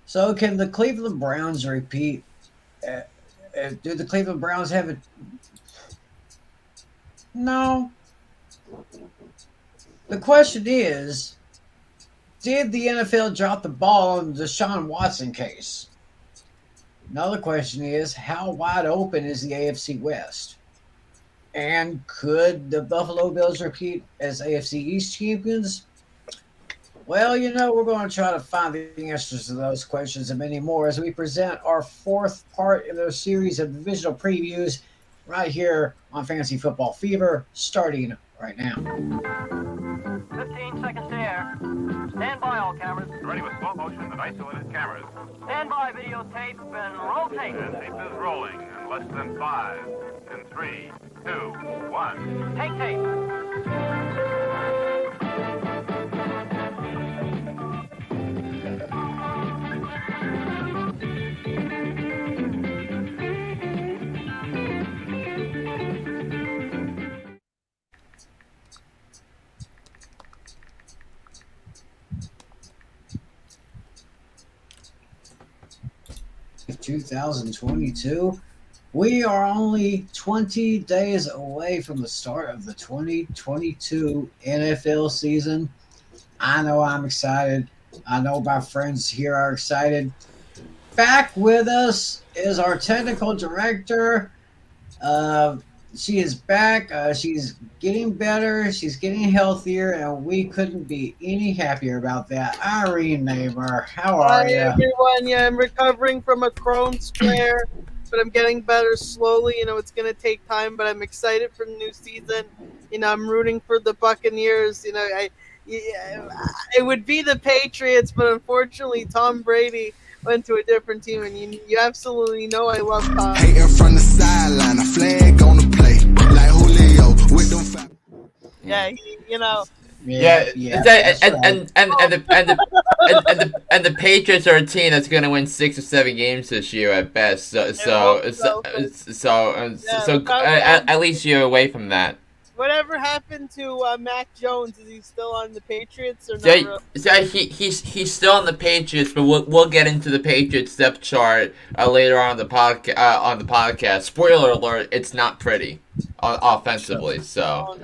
So can the Cleveland Browns repeat? Uh, do the Cleveland Browns have it? No. The question is, did the NFL drop the ball on the Deshaun Watson case? Another question is, how wide open is the AFC West? And could the Buffalo Bills repeat as AFC East champions? Well, we're going to try to find the answers to those questions and many more as we present our fourth part in the series of divisional previews right here on Fantasy Football Fever, starting right now. 15 seconds to air. Stand by, all cameras. Ready with slow motion and isolated cameras. Stand by, videotape, and rotate. And tape is rolling in less than 5, in 3, 2, 1. Take tape. 2022. We are only 20 days away from the start of the 2022 NFL season. I know I'm excited. I know my friends here are excited. Back with us is our technical director. She is back. She's getting better. She's getting healthier, and we couldn't be any happier about that. Irene Neighbor, how are you? Hi, everyone. Yeah, I'm recovering from a Crohn's square, but I'm getting better slowly. It's going to take time, but I'm excited for the new season. I'm rooting for the Buccaneers. It would be the Patriots, but unfortunately, Tom Brady went to a different team, and you absolutely know I love Tom. Hating from the sideline, a flag on the play, like Julio with them. Yeah, And the Patriots are a team that's going to win 6 or 7 games this year at best. So at least you're away from that. Whatever happened to Mac Jones? Is he still on the Patriots or not? He's still on the Patriots, but we'll get into the Patriots depth chart later on the podcast. Spoiler alert: it's not pretty offensively. So,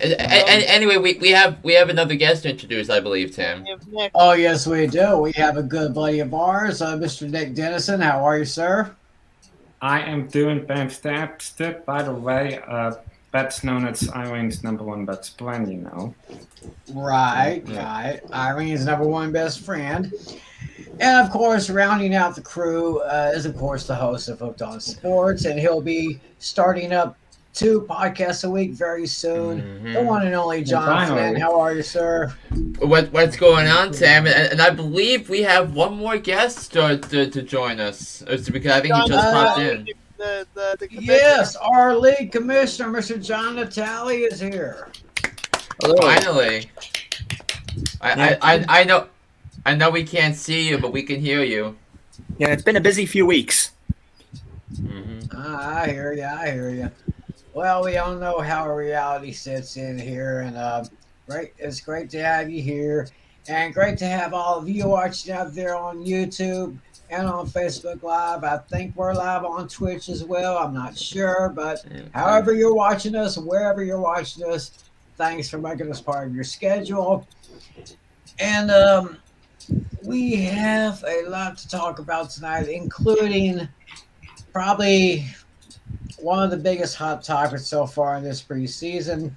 anyway, we have another guest to introduce, I believe, Tim. Oh yes, we do. We have a good buddy of ours, Mr. Nick Dennison. How are you, sir? I am doing fantastic. By the way, that's known as Irene's number one best friend, Right. Irene's number one best friend. And, of course, rounding out the crew is, of course, the host of Hooked on Sports. And he'll be starting up 2 podcasts a week very soon. Mm-hmm. The one and only John Flynn. How are you, sir? What's going on, Sam? And I believe we have one more guest to join us. Because I think he just popped in. The yes, our league commissioner, Mr. John Natale, is here. Hello. Finally. I know we can't see you, but we can hear you. Yeah, it's been a busy few weeks. Mm-hmm. I hear you. Well, we all know how reality sits in here, and it's great to have you here, and great to have all of you watching out there on YouTube and on Facebook Live. I think we're live on Twitch as well. I'm not sure, but however you're watching us, wherever you're watching us, thanks for making us part of your schedule. And we have a lot to talk about tonight, including probably one of the biggest hot topics so far in this preseason,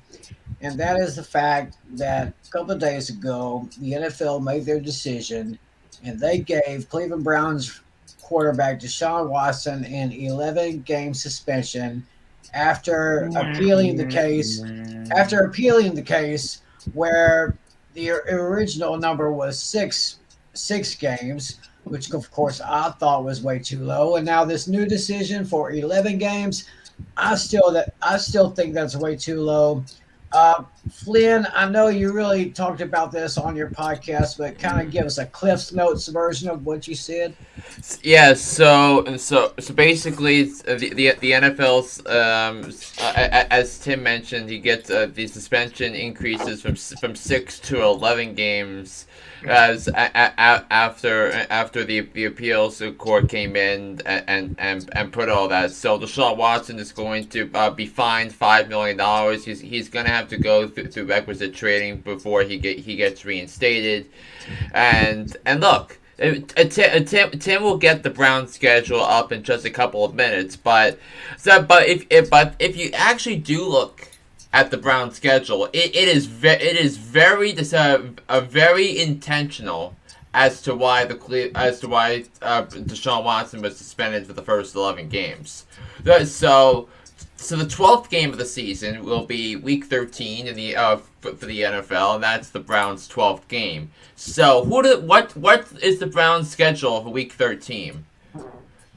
and that is the fact that a couple of days ago, the NFL made their decision, and they gave Cleveland Browns quarterback Deshaun Watson an 11-game suspension after appealing the case. After appealing the case, where the original number was six games, which of course I thought was way too low, and now this new decision for 11 games, I still think that's way too low. Flynn, I know you really talked about this on your podcast, but kind of give us a Cliff's Notes version of what you said. Yeah, so basically, the NFL's as Tim mentioned, he gets the suspension increases from 6 to 11 games as after the appeals court came in and put all that. So Deshaun Watson is going to be fined $5 million. He's going to have to go through requisite training before he gets reinstated, and look. Tim will get the Browns schedule up in just a couple of minutes, but if you actually do look at the Browns schedule, it is very very intentional as to why Deshaun Watson was suspended for the first 11 games. So the 12th game of the season will be Week 13 in the for the NFL, and that's the Browns' 12th game. So what is the Browns' schedule for Week 13?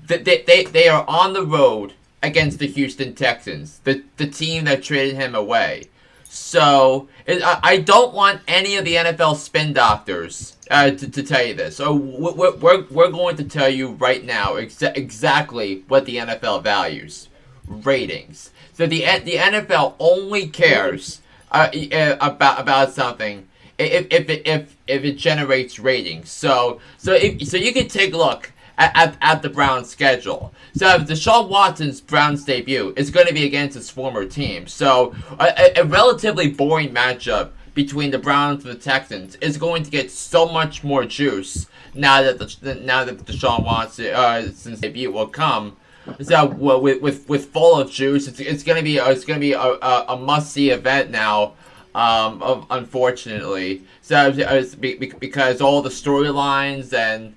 They are on the road against the Houston Texans, the team that traded him away. So I don't want any of the NFL spin doctors to tell you this. So we're going to tell you right now exactly what the NFL values. Ratings. So the NFL only cares about something if it generates ratings. So you can take a look at the Browns schedule. So Deshaun Watson's Browns debut is going to be against his former team. So a relatively boring matchup between the Browns and the Texans is going to get so much more juice now that Deshaun Watson's debut will come. So with full of juice, it's gonna be a must see event now. Unfortunately, so because all the storylines and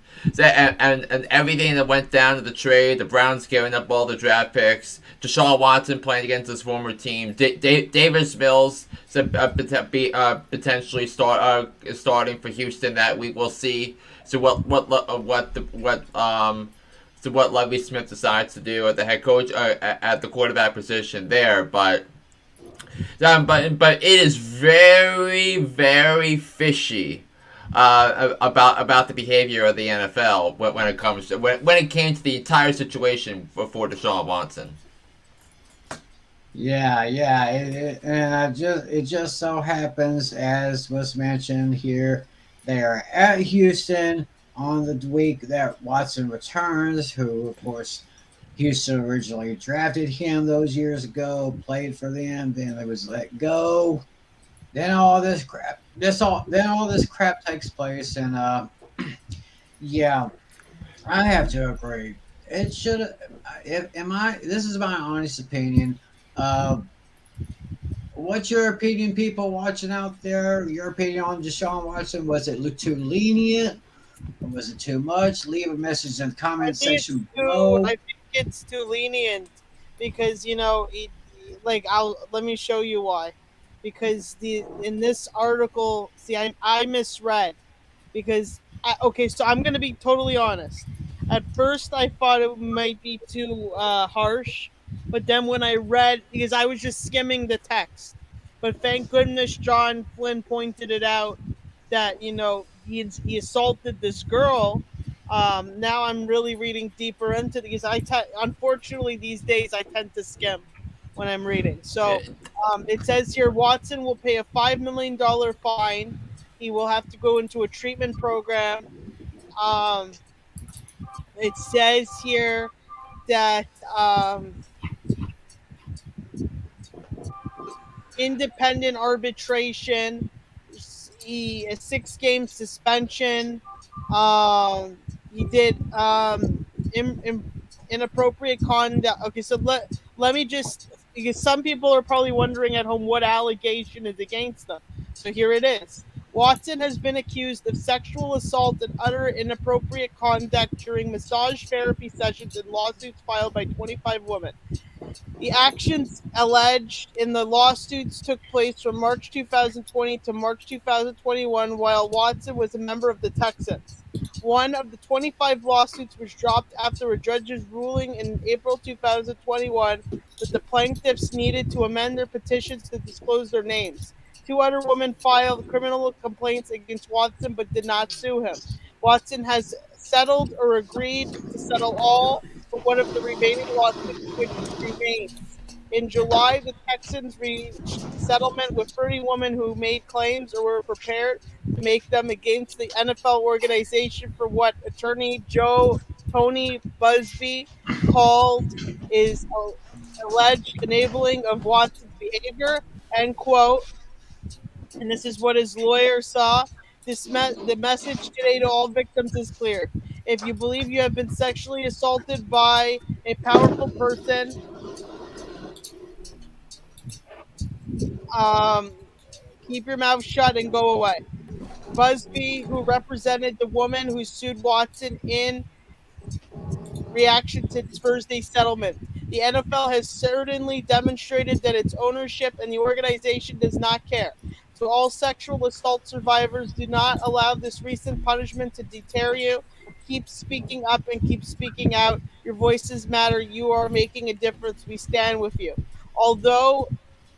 everything that went down to the trade, the Browns giving up all the draft picks, Deshaun Watson playing against his former team, Davis Mills potentially starting for Houston that week. We'll see. So what Lovie Smith decides to do at the head coach at the quarterback position there, but it is very very fishy about the behavior of the NFL when it comes to when it came to the entire situation for Deshaun Watson. Yeah, it just so happens, as was mentioned here, they are at Houston on the week that Watson returns, who, of course, Houston originally drafted him those years ago, played for them, then he was let go. Then all this crap takes place, and yeah, I have to agree. It should. This is my honest opinion. What's your opinion, people watching out there? Your opinion on Deshaun Watson? Was it too lenient? Or was it too much? Leave a message in the comment section below. I think it's too lenient because let me show you why. Because in this article, I misread because so I'm gonna be totally honest. At first, I thought it might be too harsh, but then when I read, because I was just skimming the text, but thank goodness John Flynn pointed it out that he assaulted this girl. Now I'm really reading deeper into it because unfortunately these days I tend to skim when I'm reading. So it says here Watson will pay a $5 million fine. He will have to go into a treatment program. It says here that independent arbitration, a 6-game suspension. He did inappropriate conduct. Okay, so let me just, because some people are probably wondering at home what allegation is against them. So here it is. Watson has been accused of sexual assault and other inappropriate conduct during massage therapy sessions in lawsuits filed by 25 women. The actions alleged in the lawsuits took place from March 2020 to March 2021 while Watson was a member of the Texans. One of the 25 lawsuits was dropped after a judge's ruling in April 2021 that the plaintiffs needed to amend their petitions to disclose their names. two other women filed criminal complaints against Watson but did not sue him. Watson has settled or agreed to settle all but one of the remaining lawsuits which remains. In July, the Texans reached settlement with 30 women who made claims or were prepared to make them against the NFL organization for what attorney Tony Busby called is alleged enabling of Watson's behavior, end quote. And this is what his lawyer saw. The message today to all victims is clear. If you believe you have been sexually assaulted by a powerful person, keep your mouth shut and go away. Busby, who represented the woman who sued Watson in reaction to Thursday's settlement. The NFL has certainly demonstrated that its ownership and the organization does not care. So all sexual assault survivors, do not allow this recent punishment to deter you. Keep speaking up and keep speaking out. Your voices matter. You are making a difference. We stand with you. Although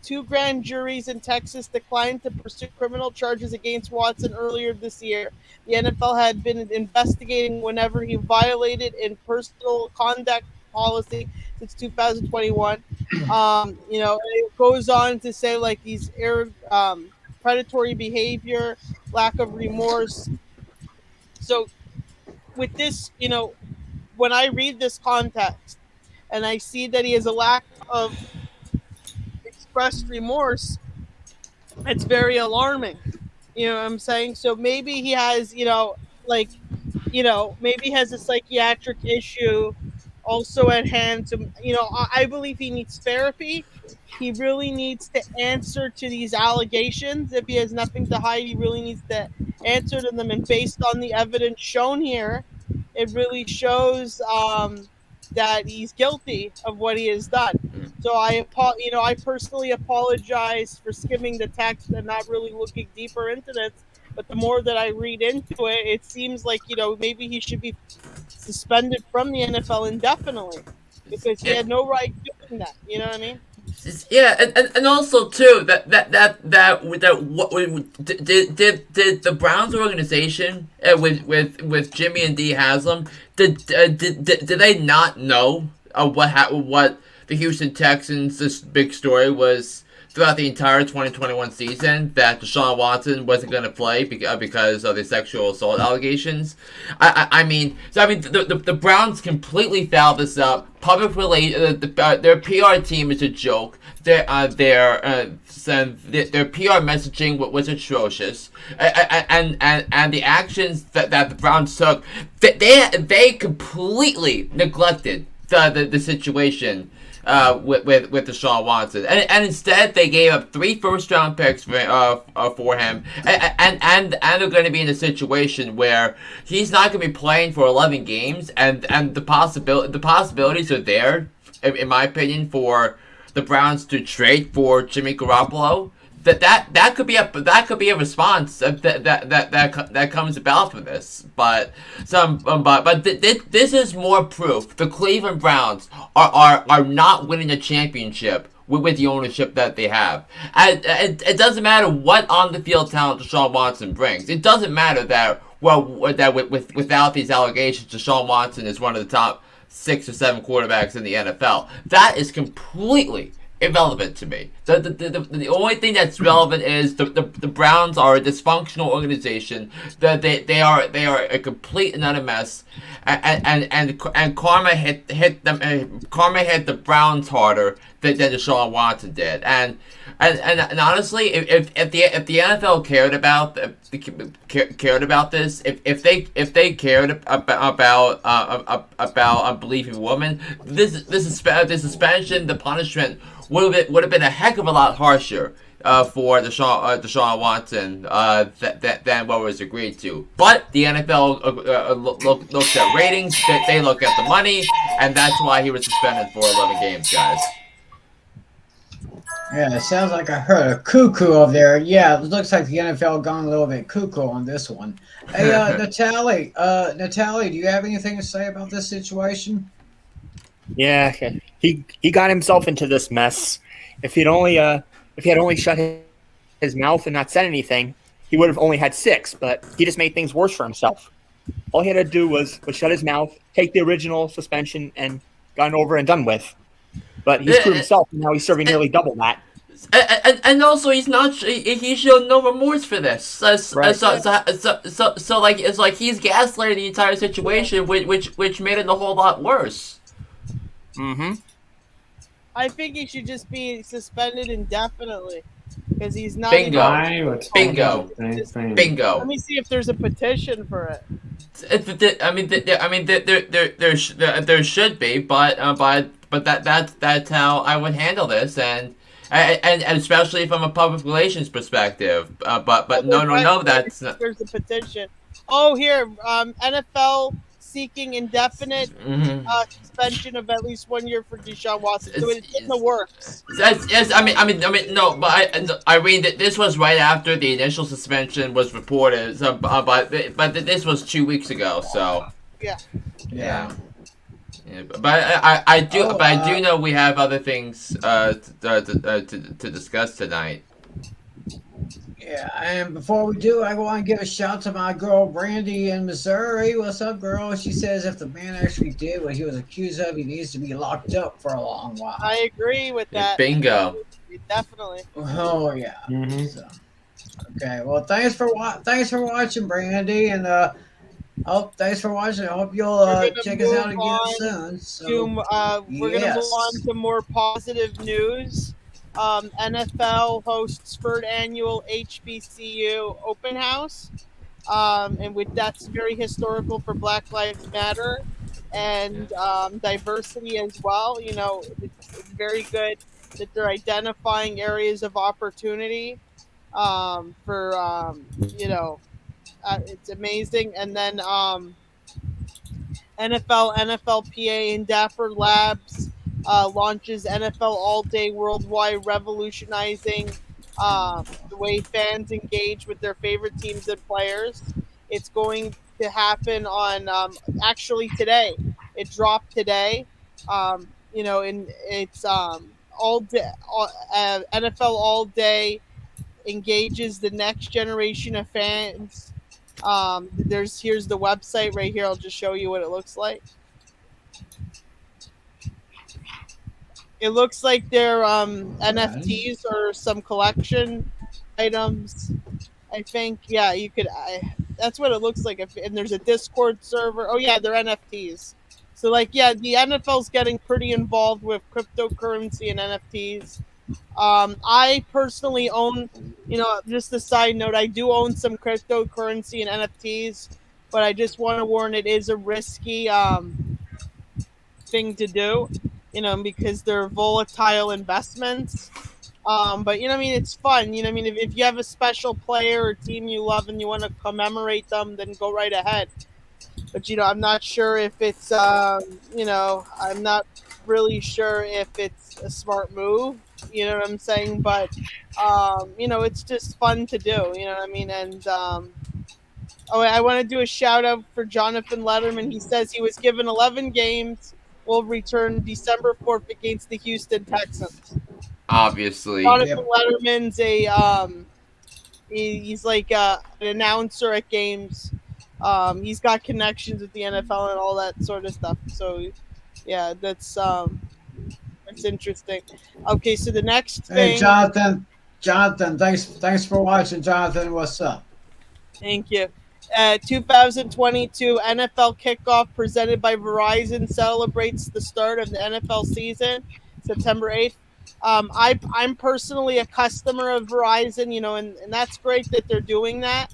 two grand juries in Texas declined to pursue criminal charges against Watson earlier this year, the NFL had been investigating whenever he violated in personal conduct policy since 2021. It goes on to say like these predatory behavior, lack of remorse. So with this, when I read this context and I see that he has a lack of expressed remorse, it's very alarming. You know what I'm saying? So maybe he has, maybe he has a psychiatric issue also at hand. So, I believe he needs therapy. He really needs to answer to these allegations. If he has nothing to hide, he really needs to answer to them. And based on the evidence shown here, it really shows that he's guilty of what he has done. So I personally apologize for skimming the text and not really looking deeper into this. But the more that I read into it, it seems like, maybe he should be suspended from the NFL indefinitely because he had no right doing that. You know what I mean? Yeah, and also too that what did the Browns organization with Jimmy and Dee Haslam did they not know what the Houston Texans, this big story was throughout the entire 2021 season, that Deshaun Watson wasn't going to play because of the sexual assault allegations? I mean, the Browns completely fouled this up. Public their PR team is a joke. Their PR messaging was atrocious, and the actions that the Browns took, they completely neglected the situation with Deshaun Watson, and instead they gave up 3 first-round picks for him, and they're going to be in a situation where he's not going to be playing for 11 games, and the possibilities are there, in my opinion, for the Browns to trade for Jimmy Garoppolo. That could be a response that comes about from this, but this is more proof the Cleveland Browns are not winning a championship with the ownership that they have. And it doesn't matter what on the field talent Deshaun Watson brings. It doesn't matter that without these allegations, Deshaun Watson is one of the top 6 or 7 quarterbacks in the NFL. That is completely irrelevant to me. The only thing that's relevant is the Browns are a dysfunctional organization. That they are a complete and utter mess, and karma hit the Browns harder than Deshaun Watson did. And honestly, if the NFL cared about this, if they cared about unbelieving women, this suspension, the punishment would have been a heck of a lot harsher for Deshaun Watson than what was agreed to. But the NFL looks at ratings, they look at the money, and that's why he was suspended for 11 games, guys. Yeah, it sounds like I heard a cuckoo over there. Yeah, it looks like the NFL gone a little bit cuckoo on this one. Hey, Natalie, do you have anything to say about this situation? Yeah, he got himself into this mess. If he had only shut his mouth and not said anything, he would have only had 6, but he just made things worse for himself. All he had to do was shut his mouth, take the original suspension, and gotten over and done with. But he screwed himself, and now he's serving nearly double that. And also he showed no remorse for this. So like it's like he's gaslighting the entire situation, which made it a whole lot worse. Mm-hmm. I think he should just be suspended indefinitely because he's not. Bingo. I would say Bingo. the same thing. Bingo. Let me see if there's a petition for it. There should be, but that's how I would handle this, and especially from a public relations perspective. But no, that's not. There's a petition. Oh, here, NFL seeking indefinite suspension of at least 1 year for Deshaun Watson. So it's in the works. Yes, I mean, no, but I mean that this was right after the initial suspension was reported. So, but this was 2 weeks ago. So Yeah. yeah, but I do know we have other things to discuss tonight. Yeah, and before we do, I want to give a shout to my girl Brandy in Missouri. What's up, girl? She says if the man actually did what he was accused of, he needs to be locked up for a long while. I agree with that. Bingo. Definitely. Oh yeah. Mm-hmm. So, okay. Well, thanks for watching, Brandy, and thanks for watching. I hope you'll check us out again soon. So, We're gonna move on to more positive news. NFL hosts third annual HBCU open house, and that's very historical for Black Lives Matter and diversity as well. You know, it's very good that they're identifying areas of opportunity for it's amazing. And then NFLPA and Dapper Labs launches NFL All Day Worldwide, revolutionizing the way fans engage with their favorite teams and players. It's going to happen on actually today. It dropped today. And it's all day. NFL All Day engages the next generation of fans. Here's the website right here. I'll just show you what it looks like. It looks like they're NFTs or some collection items. I think, yeah, you could. That's what it looks like. And there's a Discord server. Oh yeah, they're NFTs. So the NFL's getting pretty involved with cryptocurrency and NFTs. I personally own, just a side note, I do own some cryptocurrency and NFTs, but I just want to warn it is a risky thing to do. Because they're volatile investments. But it's fun. If you have a special player or team you love and you want to commemorate them, then go right ahead. But I'm not sure if it's I'm not really sure if it's a smart move. You know what I'm saying? But it's just fun to do. You know what I mean? And I want to do a shout out for Jonathan Letterman. He says he was given 11 games. Will return December 4th against the Houston Texans. Obviously, Jonathan Letterman's he's like an announcer at games. He's got connections with the NFL and all that sort of stuff. So, yeah, that's interesting. Okay, so the next thing. Hey, Jonathan, thanks for watching, Jonathan. What's up? Thank you. 2022 NFL kickoff presented by Verizon celebrates the start of the NFL season, September 8th. I'm personally a customer of Verizon, and that's great that they're doing that.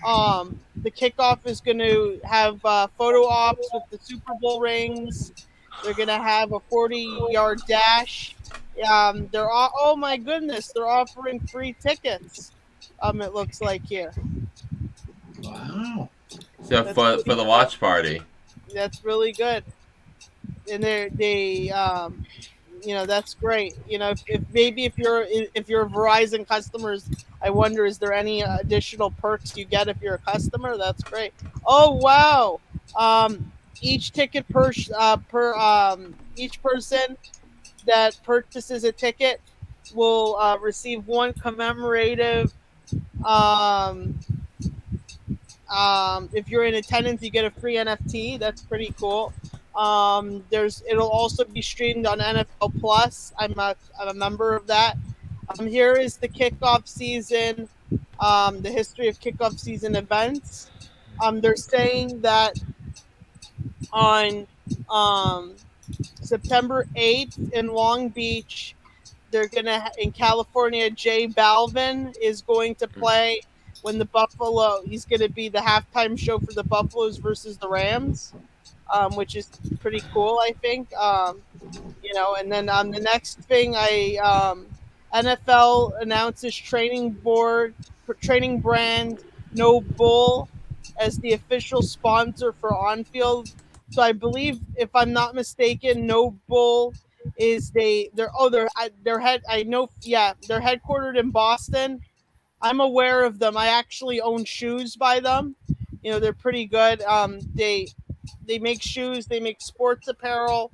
The kickoff is going to have photo ops with the Super Bowl rings. They're going to have a 40-yard dash. Oh my goodness, they're offering free tickets. It looks like here. Wow. So for the watch party. That's really good. And that's great. If you're a Verizon customer, I wonder, is there any additional perks you get if you're a customer? That's great. Oh wow. Each ticket each person that purchases a ticket will receive one commemorative. Um, if you're in attendance, you get a free NFT. That's pretty cool. It'll also be streamed on NFL Plus. I'm a member of that. Here is the kickoff season, the history of kickoff season events. They're saying that on um, September 8th in Long Beach, they're gonna in California. Jay Balvin is going to play when the Buffalo. He's gonna be the halftime show for the Buffaloes versus the Rams, which is pretty cool, I think. And then the next thing, NFL announces training brand No Bull as the official sponsor for on-field. So I believe, if I'm not mistaken, No Bull is they're headquartered in Boston. I'm aware of them. I actually own shoes by them. They're pretty good. They make shoes, they make sports apparel.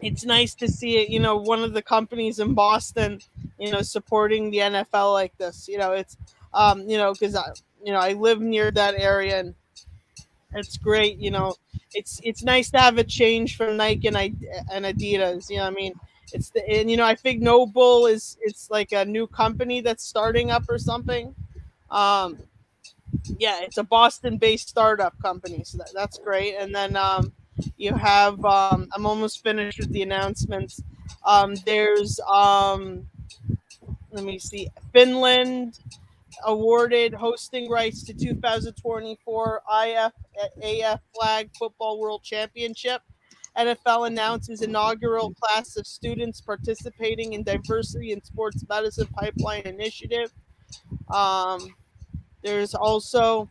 It's nice to see it, one of the companies in Boston, supporting the NFL like this. It's because I live near that area, and it's great. It's nice to have a change from Nike and Adidas. I mean, I think Noble it's like a new company that's starting up or something. Yeah, it's a Boston-based startup company, so that's great. And then you have I'm almost finished with the announcements. There's let me see, Finland awarded hosting rights to 2024 AF Flag Football World Championship. NFL announces inaugural class of students participating in Diversity in Sports Medicine Pipeline Initiative. There's also,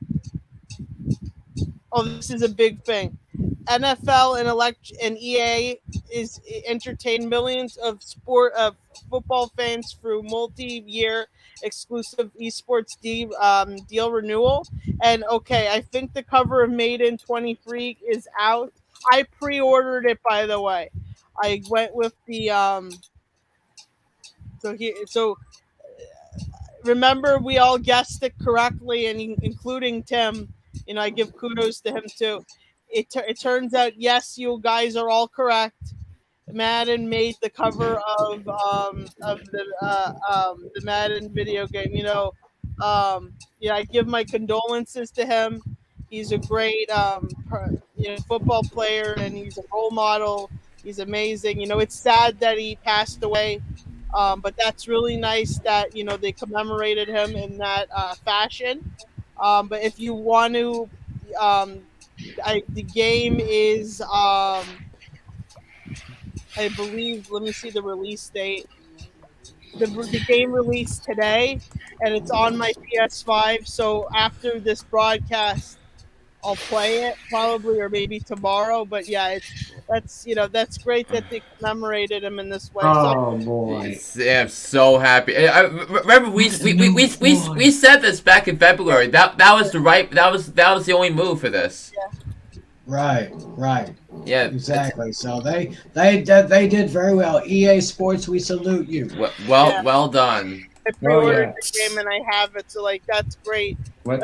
this is a big thing. NFL and EA is entertain millions of football fans through multi-year exclusive esports deal renewal. And okay, I think the cover of Maiden 23 is out. I pre-ordered it, by the way. I went with the so remember, we all guessed it correctly, and including Tim. I give kudos to him too. It turns out, yes, you guys are all correct. Madden made the cover of the Madden video game. I give my condolences to him. He's a great football player, and he's a role model. He's amazing. It's sad that he passed away, but that's really nice that they commemorated him in that fashion. But if you want to, the game is I believe. Let me see the release date. The game released today, and it's on my PS5. So after this broadcast, I'll play it probably, or maybe tomorrow. But yeah, that's great that they commemorated him in this way. Oh boy! Yeah, I'm so happy. I remember we said this back in February. That was that was the only move for this. Yeah. Right. Yeah, Exactly. So they did very well. EA Sports, we salute you. well done. I pre-ordered the game and I have it, so that's great. When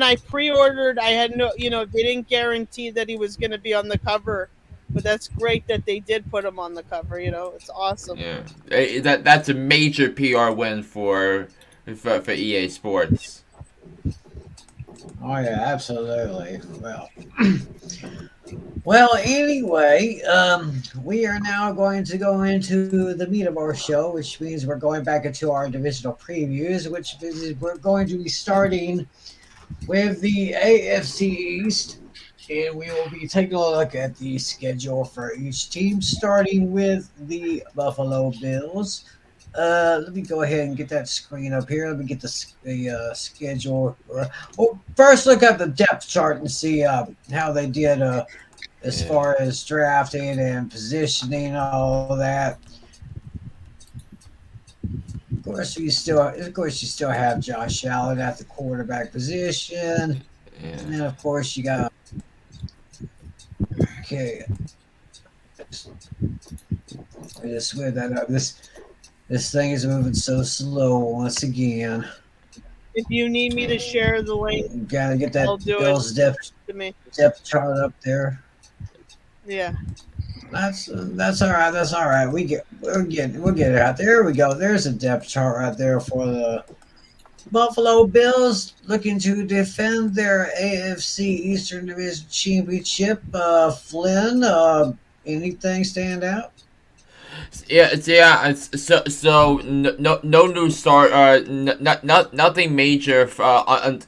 I pre-ordered, I had they didn't guarantee that he was going to be on the cover, but that's great that they did put him on the cover. It's awesome. Yeah, that's a major PR win for EA Sports. Oh yeah, absolutely. Well, anyway, we are now going to go into the meat of our show, which means we're going back into our divisional previews, which is we're going to be starting with the AFC East, and we will be taking a look at the schedule for each team, starting with the Buffalo Bills. Let me go ahead and get that screen up here. Let me get the schedule. Well, first look at the depth chart and see how they did as far as drafting and positioning and all that. Of course, you still have Josh Allen at the quarterback position, and then of course you got I just swear that up. This thing is moving so slow once again. If you need me to share the link, Gotta get I'll that do Bills it to me. depth chart up there. Yeah. That's all right. That's all right. We'll get it out. There we go. There's a depth chart right there for the Buffalo Bills looking to defend their AFC Eastern Division Championship. Flynn, anything stand out? No new start. Nothing major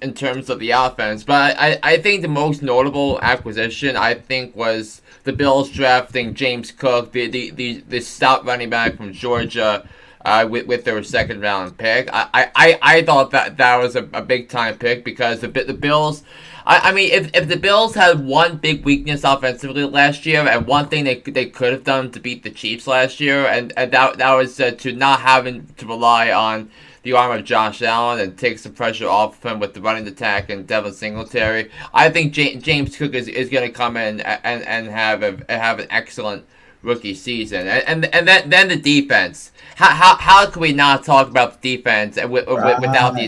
in terms of the offense. But I think the most notable acquisition I think was the Bills drafting James Cook, the stout running back from Georgia. With their second round pick, I thought that was a big time pick because the Bills. I mean, if the Bills had one big weakness offensively last year, and one thing they could have done to beat the Chiefs last year, and that was to not having to rely on the arm of Josh Allen and take some pressure off of him with the running attack and Devin Singletary. I think James Cook is going to come in and have an excellent rookie season, and then the defense. How can we not talk about the defense without the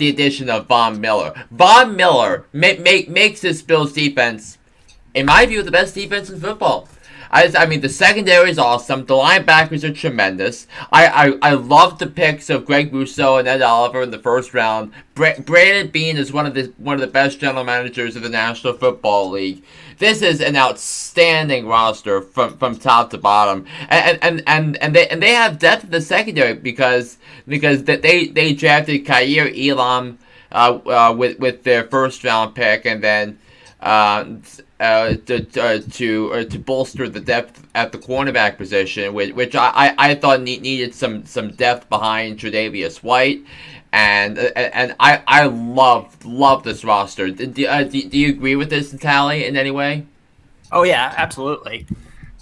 addition of Von Miller? Von Miller makes this Bills defense, in my view, the best defense in football. I mean, the secondary is awesome. The linebackers are tremendous. I love the picks of Greg Rousseau and Ed Oliver in the first round. Brandon Beane is one of the best general managers of the National Football League. This is an outstanding roster from top to bottom, and they have depth in the secondary because they drafted Kaiir Elam with their first round pick, and then to bolster the depth at the cornerback position, which I thought needed some depth behind Tre'Davious White. And I love this roster. Do you agree with this, Tally, in any way? Oh yeah, absolutely.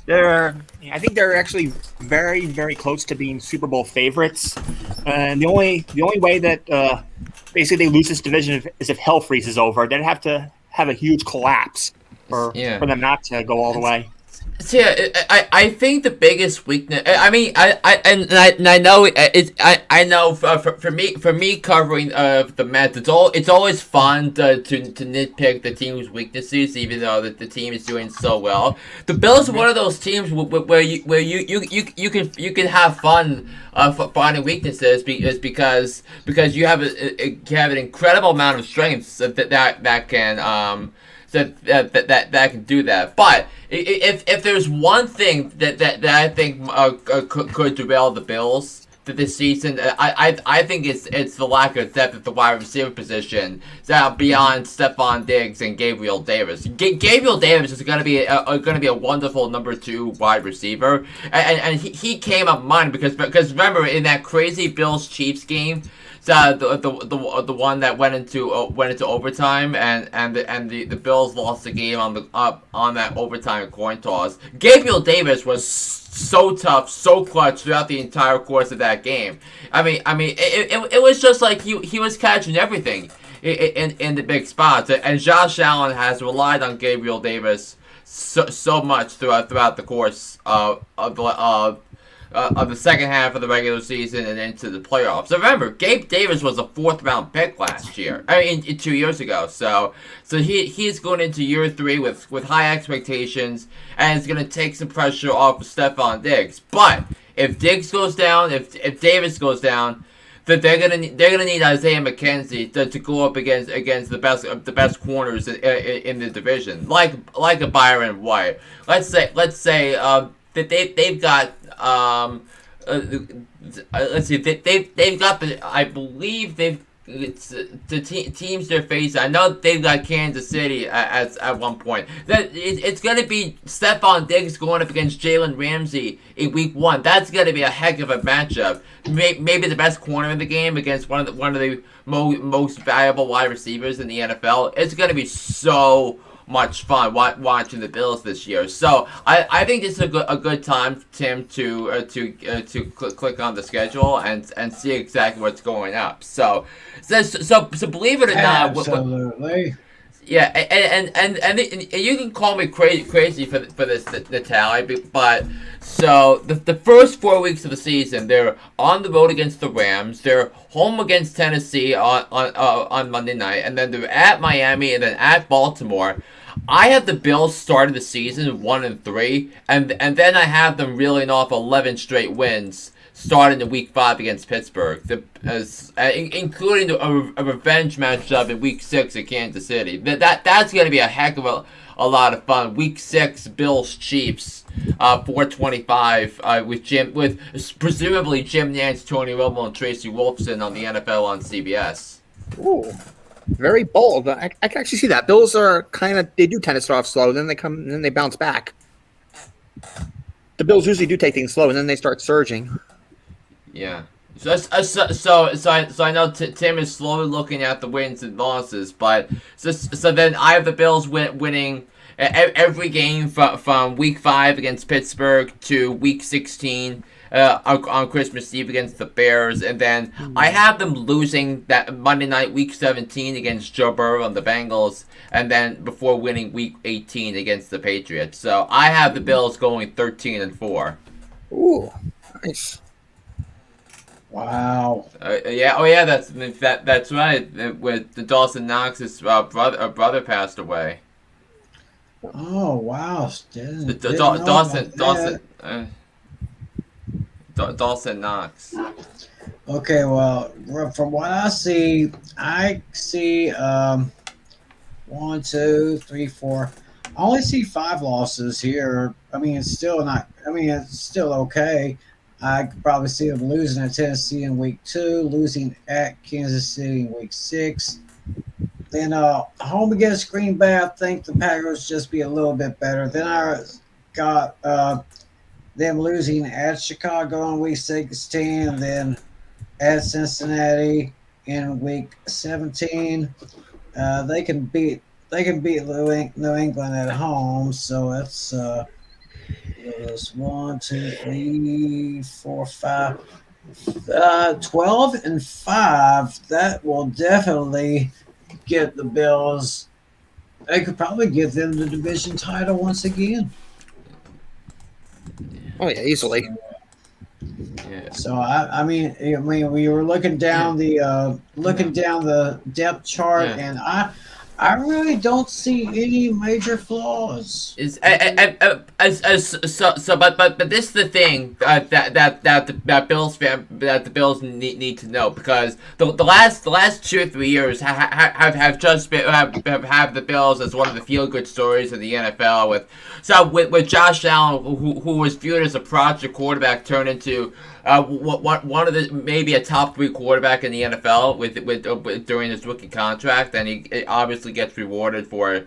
I think they're actually very, very close to being Super Bowl favorites. And the only way that basically they lose this division is if hell freezes over. They'd have to have a huge collapse for them not to go all the way. So yeah, I think the biggest weakness. I mean, I know I know for me covering the Mets, it's always fun to nitpick the team's weaknesses, even though the team is doing so well. The Bills are one of those teams where you can have fun finding weaknesses because you have an incredible amount of strengths that can that can do that. But if there's one thing that I think could derail the Bills this season, I think it's the lack of depth at the wide receiver position beyond Stephon Diggs and Gabriel Davis. Gabriel Davis is going to be a wonderful number 2 wide receiver, and he came up mine because remember in that crazy Bills Chiefs game. The one that went into overtime and the Bills lost the game on that overtime coin toss. Gabriel Davis was so tough, so clutch throughout the entire course of that game. I mean, it was just like he was catching everything in the big spots, and Josh Allen has relied on Gabriel Davis so much throughout the course of the second half of the regular season and into the playoffs. So remember, Gabe Davis was a 4th round pick last year. I mean, 2 years ago. So he's going into year 3 with high expectations, and it's going to take some pressure off of Stephon Diggs. But if Diggs goes down, if Davis goes down, that they're gonna need Isaiah McKenzie to go up against the best corners in the division, like a Byron White. Let's say that they've got let's see, they've got I believe teams they're facing. I know they've got Kansas City at one point. It's going to be Stephon Diggs going up against Jalen Ramsey in week 1. That's going to be a heck of a matchup. Maybe the best corner in the game against one of the most valuable wide receivers in the NFL. It's going to be so much fun watching the Bills this year. So I think this is a good time, Tim, to click on the schedule and see exactly what's going up. So believe it or not, absolutely. Yeah, and you can call me crazy for this, Natalie, but so the first 4 weeks of the season, they're on the road against the Rams, they're home against Tennessee on Monday night, and then they're at Miami and then at Baltimore. I have the Bills starting the season 1-3, and then I have them reeling off 11 straight wins starting in Week 5 against Pittsburgh, including a revenge matchup in Week 6 at Kansas City. That's going to be a heck of a lot of fun. Week 6, Bills Chiefs, 4:25 with presumably Jim Nantz, Tony Romo, and Tracy Wolfson on the NFL on CBS. Ooh, very bold. I can actually see that. Bills are they do tend to start off slow, then then they bounce back. The Bills usually do take things slow, and then they start surging. Yeah. So I know Tim is slowly looking at the wins and losses, but so then I have the Bills winning every game from Week 5 against Pittsburgh to Week 16 on Christmas Eve against the Bears, and then I have them losing that Monday night Week 17 against Joe Burrow and the Bengals, and then before winning Week 18 against the Patriots. So I have the Bills going 13-4. Ooh, nice. Wow. Yeah. Oh, yeah. That's right. With the Dawson Knox's brother passed away. Oh wow. Dawson Knox. Okay, well, from what I see 1, 2, 3, 4. I only see 5 losses here. I mean, it's still not. I mean, it's still okay. I could probably see them losing at Tennessee in Week 2, losing at Kansas City in Week 6. Then home against Green Bay, I think the Packers just be a little bit better. Then I got them losing at Chicago in Week 16, and then at Cincinnati in Week 17. They can beat New England at home, so that's 1, 2, 3, 4, 5, 12-5. That will definitely get the Bills. They could probably give them the division title once again. Oh yeah, easily. Yeah. So I mean, we were looking down the depth chart, and I really don't see any major flaws. But this is the thing that the Bills need to know, because the last 2 or 3 years have the Bills as one of the feel good stories in the NFL with Josh Allen, who was viewed as a project quarterback, turned into one of the maybe a top 3 quarterback in the NFL with during his rookie contract, and he obviously gets rewarded for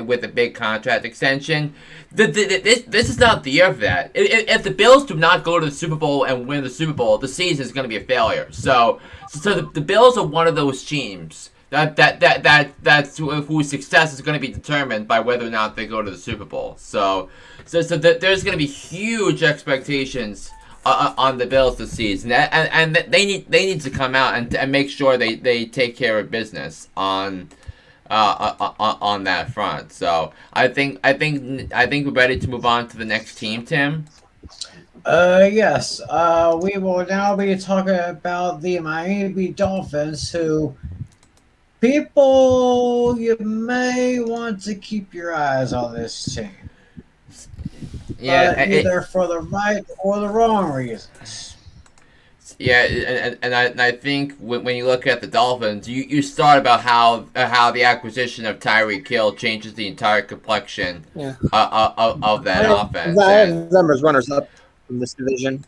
with a big contract extension. This is not the year for that. If the Bills do not go to the Super Bowl and win the Super Bowl, the season is going to be a failure. So the Bills are one of those teams that's whose success is going to be determined by whether or not they go to the Super Bowl. So there's going to be huge expectations on the Bills this season, and they need to come out and make sure they take care of business on that front. So I think we're ready to move on to the next team, Tim. Yes. We will now be talking about the Miami Dolphins, who you may want to keep your eyes on this team. Yeah, either for the right or the wrong reasons. Yeah, and I think when you look at the Dolphins, you start about how the acquisition of Tyreek Hill changes the entire complexion of that offense. Them as runners up in this division.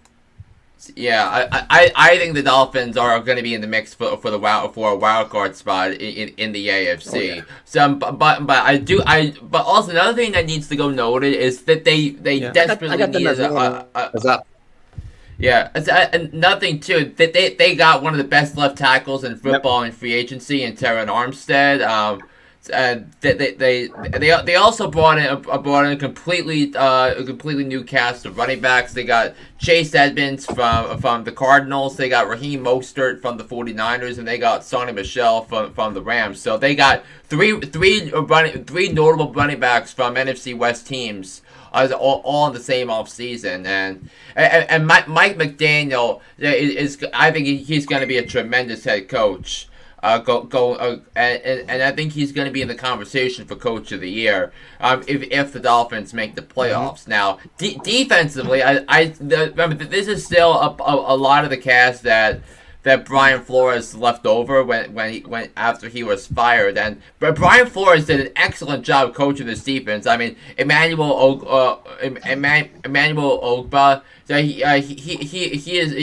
Yeah, I think the Dolphins are going to be in the mix for a wild card spot in the AFC. Oh, yeah. So, but also another thing that needs to go noted is that they desperately need nothing too. They got one of the best left tackles in football in free agency in Terran Armstead. They also brought in a completely new cast of running backs. They got Chase Edmonds from the Cardinals. They got Raheem Mostert from the 49ers, and they got Sonny Michel from the Rams. So they got three notable running backs from NFC West teams. All in the same offseason, and Mike McDaniel is I think he's going to be a tremendous head coach. And I think he's going to be in the conversation for Coach of the Year if the Dolphins make the playoffs. Mm-hmm. Now, defensively, remember this is still a lot of the cast that Brian Flores left over when after he was fired, but Brian Flores did an excellent job coaching this defense. I mean, Emmanuel Ogba,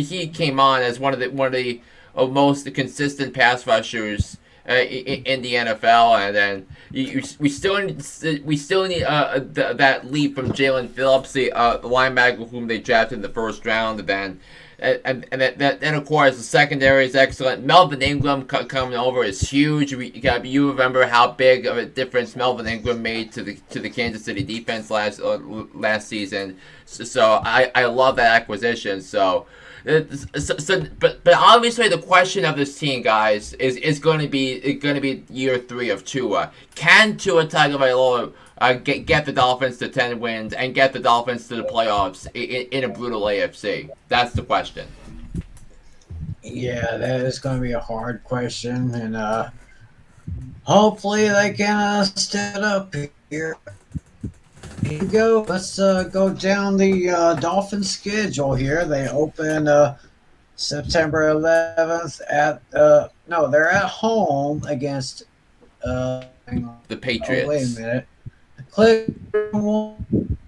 he came on as one of the most consistent pass rushers in the NFL, and then we still need that leap from Jalen Phillips, the linebacker whom they drafted in the first round, and then of course the secondary is excellent. Melvin Ingram coming over is huge. You remember how big of a difference Melvin Ingram made to the Kansas City defense last season. So I love that acquisition. But obviously the question of this team, guys, is going to be year 3 of Tua. Can Tua Tagovailoa get the Dolphins to 10 wins and get the Dolphins to the playoffs in a brutal AFC? That's the question. Yeah, that is going to be a hard question, and hopefully they can step it up here. Here you go. Let's go down the Dolphins schedule here. They open September 11th they're at home against the Patriots. Oh, wait a minute.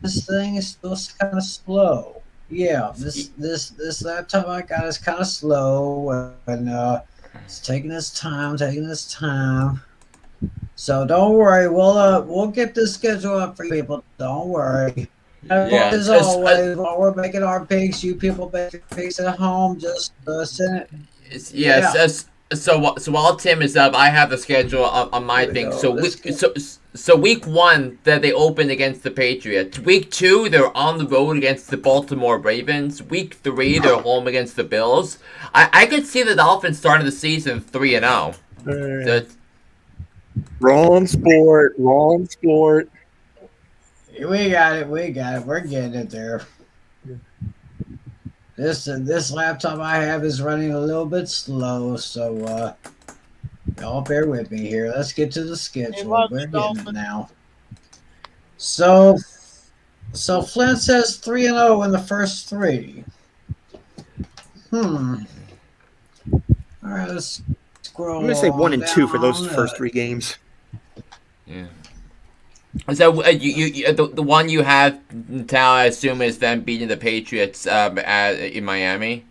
This thing is still kind of slow. Yeah, this laptop I got is kind of slow, and it's taking its time. So don't worry, we'll get this schedule up for you people. Don't worry. As always, while we're making our picks, you people make your picks at home. Just send it. Yes. So while Tim is up, I have the schedule on my thing. So week 1 that they opened against the Patriots. Week 2 they're on the road against the Baltimore Ravens. Week 3 they're home against the Bills. I could see the Dolphins starting the season 3-0. Wrong sport. We got it. We're getting it there. This laptop I have is running a little bit slow, so y'all bear with me here. Let's get to the schedule. We're getting it now. So Flint says 3-0 in the first 3. All right, let's scroll. I'm gonna say 1-2 for those first 3 games. Yeah. So you the one you have, Tal, I assume, is them beating the Patriots in Miami.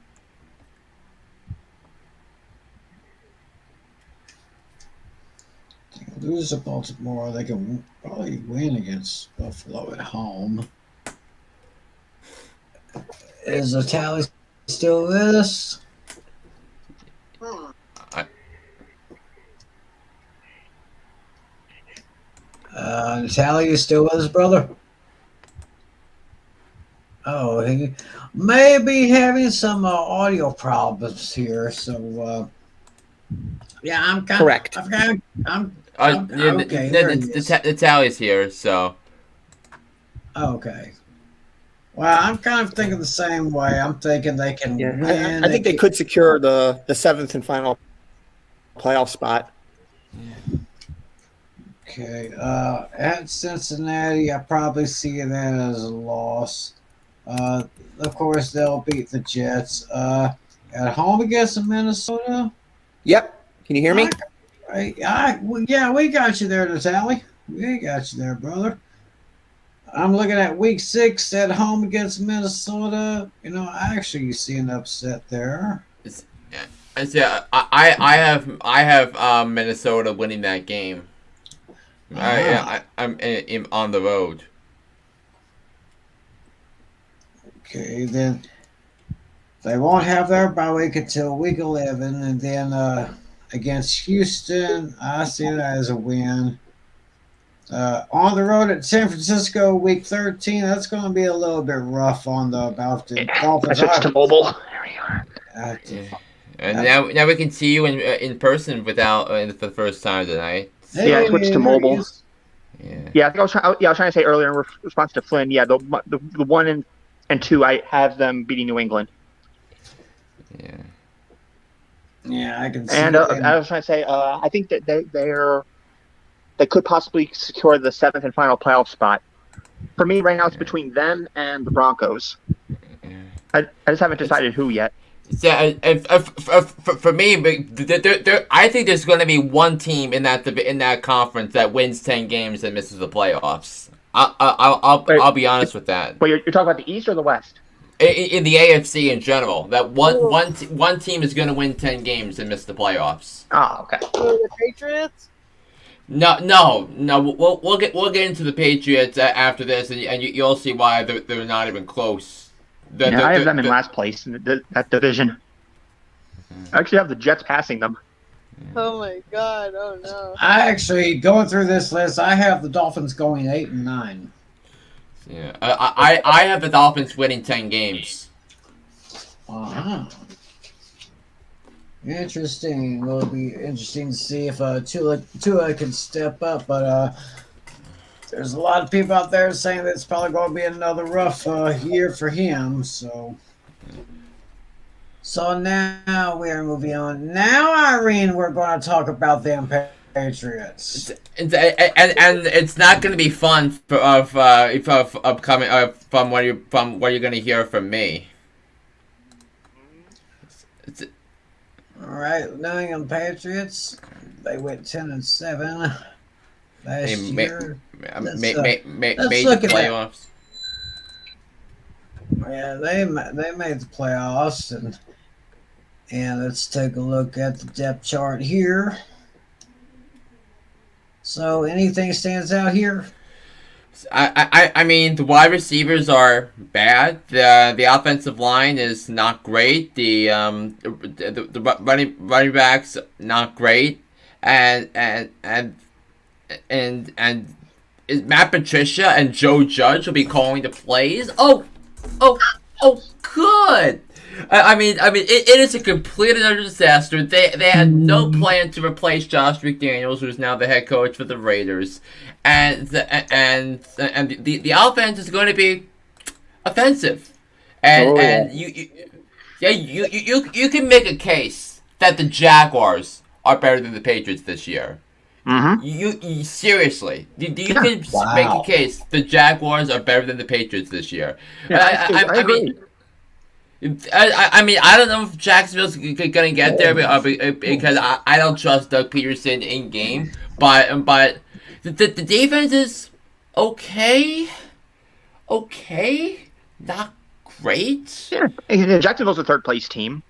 Lose to Baltimore, they can probably win against Buffalo at home. Is the tally still with us? Natalia, you still with us, brother? Oh, he may be having some audio problems here. So, yeah, I'm kind correct. Okay. The tally's here, so. Okay. Well, I'm kind of thinking the same way. I'm thinking they can win. I think they could secure the 7th and final playoff spot. Yeah. Okay. At Cincinnati, I probably see that as a loss. Of course, they'll beat the Jets. At home against Minnesota. Yep. Can you hear me? Yeah, we got you there, Natalie. We got you there, brother. I'm looking at week 6 at home against Minnesota. I actually see an upset there. Yeah, I have Minnesota winning that game. I'm on the road. Okay, then they won't have their bye week until week 11, and then against Houston, I see that as a win. On the road at San Francisco, Week 13. That's going to be a little bit rough on the Dolphins. I switched to mobile. There we are. Yeah. And now we can see you in person without for the first time tonight. Yeah, I switched to mobile. Yeah. I think I was trying to say earlier in response to Flynn. Yeah, the 1 and 2, I have them beating New England. Yeah. Yeah, I can see. And I was trying to say, I think that they could possibly secure the 7th and final playoff spot. For me, right now, it's between them and the Broncos. I just haven't decided who yet. Yeah, for me, I think there's going to be one team in that conference that wins 10 games and misses the playoffs. I'll be honest with that. Wait, you're talking about the East or the West? In the AFC in general, that one team is going to win 10 games and miss the playoffs. Oh, okay. The Patriots? No. We'll get into the Patriots after this, and you'll see why they're not even close. I have them in last place in that division. I actually have the Jets passing them. Oh my God! Oh no! I actually, going through this list, I have the Dolphins going 8 and 9. Yeah, I have the Dolphins winning 10 games. Uh-huh. Interesting. Will be interesting to see if Tua can step up, but there's a lot of people out there saying that it's probably going to be another rough year for him. So now we are moving on. Now, Irene, we're going to talk about them Patriots. And it's not going to be fun of upcoming from what you're going to hear from me. All right, New England Patriots. They went 10-7 last year. Made look the at playoffs. Yeah, they made the playoffs, and let's take a look at the depth chart here. So, anything stands out here? I mean, the wide receivers are bad. The offensive line is not great. The running backs not great. And is Matt Patricia and Joe Judge will be calling the plays? Oh, good. I mean, it is a complete and utter disaster. They had no plan to replace Josh McDaniels, who's now the head coach for the Raiders, and the offense is going to be offensive, and you can make a case that the Jaguars are better than the Patriots this year. Mm-hmm. You seriously? You can make a case the Jaguars are better than the Patriots this year. Yeah, I agree. I mean, I don't know if Jacksonville's gonna get there because I don't trust Doug Peterson in game. But the defense is okay, not great. Yeah, Jacksonville's a third place team.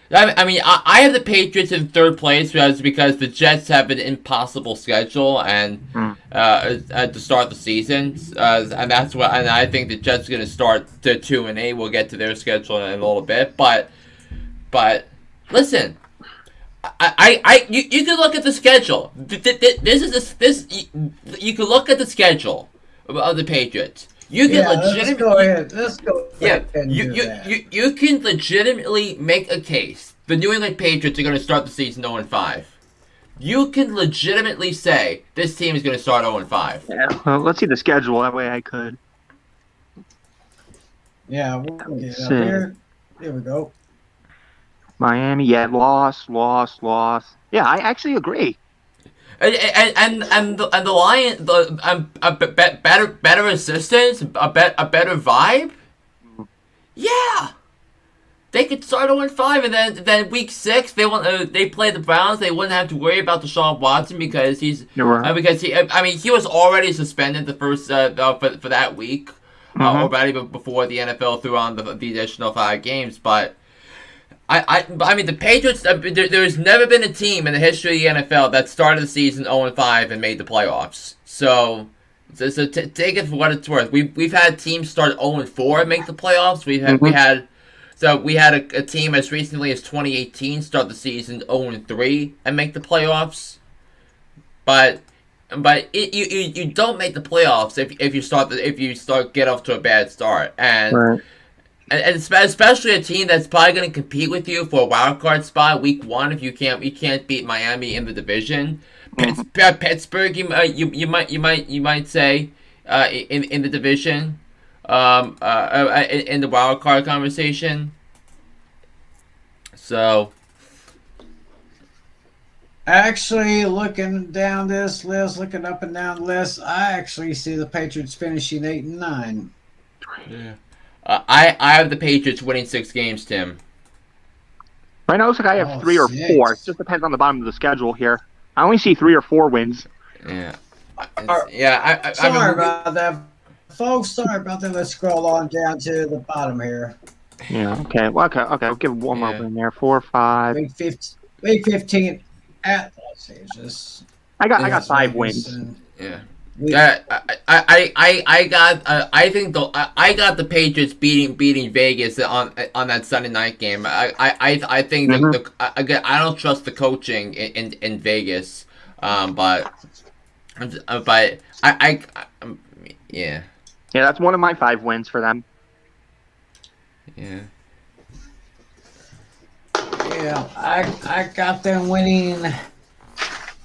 I mean, I have the Patriots in third place because the Jets have an impossible schedule and to start the season, and that's what. And I think the Jets are going to start to 2-8. We'll get to their schedule in a little bit, but listen, you can look at the schedule. This you can look at the schedule of the Patriots. You can legitimately. Let's go ahead. You can legitimately make a case. The New England Patriots are going to start the season 0-5. You can legitimately say this team is going to start 0-5. Yeah. Well, let's see the schedule. That way, I could. Yeah, we'll get up here. Here we go. Miami, loss. Yeah, I actually agree. And the Lions, better assistance, a better vibe. Yeah, they could start 0-5, and then week 6 they play the Browns. They wouldn't have to worry about Deshaun Watson because he was already suspended the first for that week already before the NFL threw on the additional 5 games, but. I mean, the Patriots, there's never been a team in the history of the NFL that started the season 0-5 and made the playoffs. So take it for what it's worth. We've had teams start 0-4 and make the playoffs. We had a team as recently as 2018 start the season 0-3 and make the playoffs. But you don't make the playoffs if you start get off to a bad start, and especially a team that's probably going to compete with you for a wild card spot week 1 if you can't beat Miami in the division. Pittsburgh, you might say in the division, in the wild card conversation. So. Actually, looking down this list, looking up and down the list, I actually see the Patriots finishing 8-9. Yeah. I have the Patriots winning 6 games, Tim. Right now, it looks like I have 3 or 4. It just depends on the bottom of the schedule here. I only see 3 or 4 wins. Yeah. Sorry about that, folks. Sorry about that. Let's scroll on down to the bottom here. Yeah. Okay. Well, okay. I'll give one more win there. 4, 5. Week 15 at Los Angeles. I got 5 wins. Yeah. I got the Patriots beating Vegas on that Sunday night game. I think I don't trust the coaching in Vegas, but yeah. Yeah, that's one of my 5 wins for them. Yeah. Yeah, I got them winning.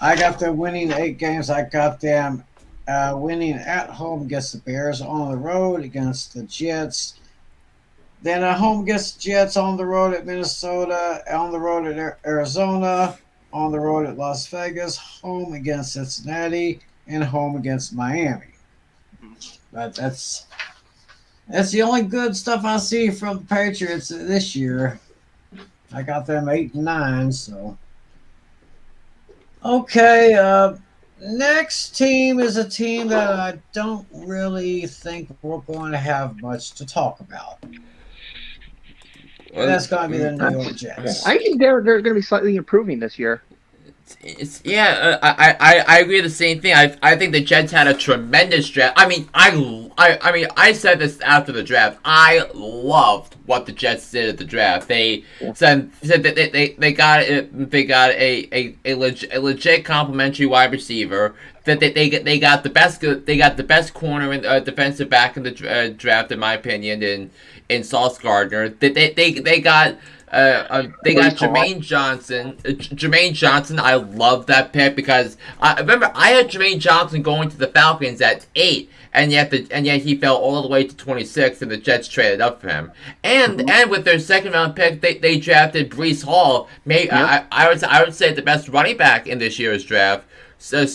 I got them winning 8 games. I got them winning at home against the Bears, on the road against the Jets, then at home against the Jets, on the road at Minnesota, on the road at Arizona, on the road at Las Vegas, home against Cincinnati, and home against Miami. But that's the only good stuff I see from the Patriots this year. I got them 8-9, so. Okay, next team is a team that I don't really think we're going to have much to talk about. That's going to be the New York Jets. I think they're going to be slightly improving this year. I agree with the same thing. I think the Jets had a tremendous draft. I mean, I said this after the draft. I loved what the Jets did at the draft. They said that they got a legit complimentary wide receiver. That they got the best corner and defensive back in the draft, in my opinion, in Sauce Gardner. They got Jermaine Johnson. Jermaine Johnson, I love that pick because I remember I had Jermaine Johnson going to the Falcons at 8, and yet he fell all the way to 26, and the Jets traded up for him. And with their second round pick, they drafted Breece Hall. I would say the best running back in this year's draft. So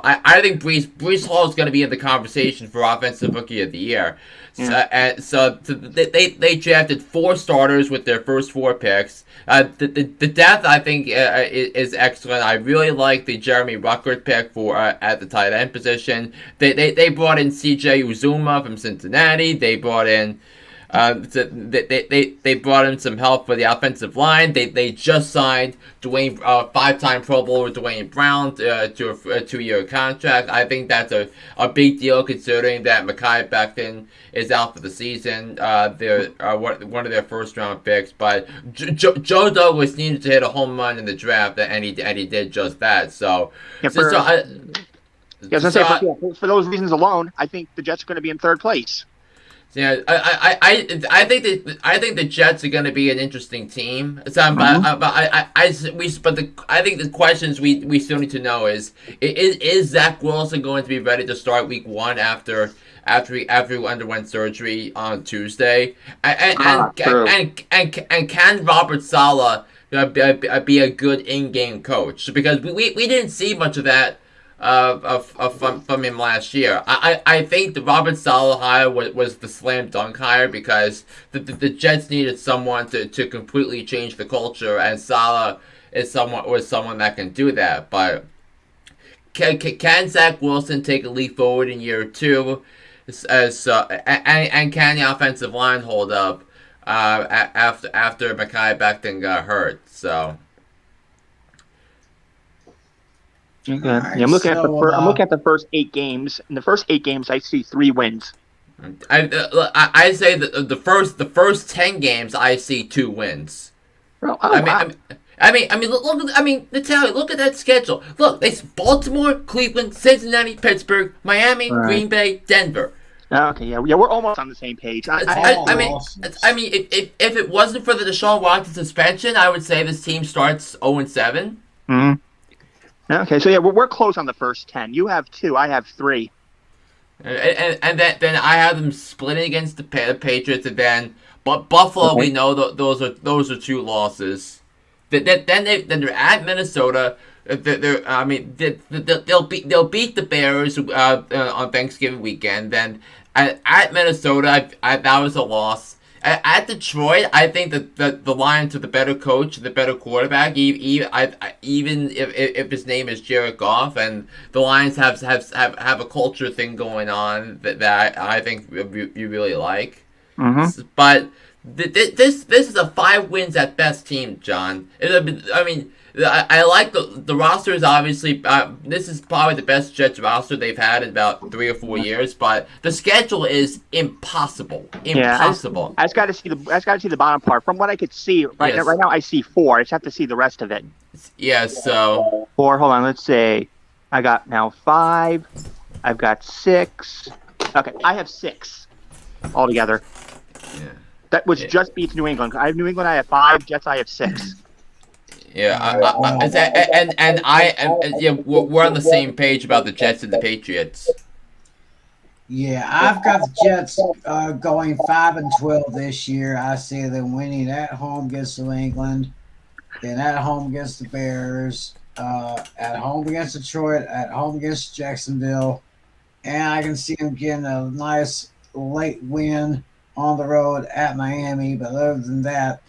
I think Breece Hall is going to be in the conversation for Offensive Rookie of the Year. So they drafted 4 starters with their first 4 picks. The depth, I think, is excellent. I really like the Jeremy Ruckert pick for at the tight end position. They brought in C.J. Uzuma from Cincinnati. They brought in they brought in some help for the offensive line. They just signed Dwayne, 5-time Pro Bowler Dwayne Brown to a 2-year contract. I think that's a big deal considering that Mekhi Becton is out for the season. They're one of their first round picks, but Joe Douglas needed to hit a home run in the draft, and he did just that. So, for those reasons alone, I think the Jets are going to be in 3rd place. Yeah, I think the Jets are going to be an interesting team. So, I think the questions we still need to know is Zach Wilson going to be ready to start week 1 after he underwent surgery on Tuesday, and can Robert Saleh be a good in-game coach? Because we didn't see much of that. From him last year. I think the Robert Saleh hire was the slam dunk hire because the Jets needed someone to completely change the culture, and Saleh was someone that can do that. But can Zach Wilson take a leap forward in year 2? And can the offensive line hold up after Mekhi Becton got hurt? So. Okay. Right, I'm looking at the first 8 games. In the first 8 games, I see 3 wins. I say that the first 10 games, I see 2 wins. Well, Natalia, look at that schedule. Look, it's Baltimore, Cleveland, Cincinnati, Pittsburgh, Miami, Right. Green Bay, Denver. Okay, yeah, we're almost on the same page. If it wasn't for the Deshaun Watson suspension, I would say this team starts 0-7. Mhm. Okay, so yeah, we're close on the first 10. You have 2, I have 3. And then I have them splitting against the Patriots, and then Buffalo. Okay. We know those are 2 losses. Then they're at Minnesota. They'll beat the Bears on Thanksgiving weekend. Then at Minnesota, that was a loss. At Detroit, I think that the Lions are the better coach, the better quarterback. Even if his name is Jared Goff, and the Lions have a culture thing going on that I think you really like. Mm-hmm. But this is a 5 wins at best team, John. I like the roster is obviously this is probably the best Jets roster they've had in about 3 or 4 years, but the schedule is impossible. Impossible. I just got to see the bottom part. From what I could see right now, I see 4. I just have to see the rest of it. Yeah. So 4. Hold on. Let's say I got now 5. I've got 6. Okay, I have 6 altogether. Yeah. That was just beats New England. I have New England. I have 5. Jets. I have 6. Yeah, we're on the same page about the Jets and the Patriots. Yeah, I've got the Jets going 5-12 this year. I see them winning at home against New England, then at home against the Bears, at home against Detroit, at home against Jacksonville, and I can see them getting a nice late win on the road at Miami. But other than that,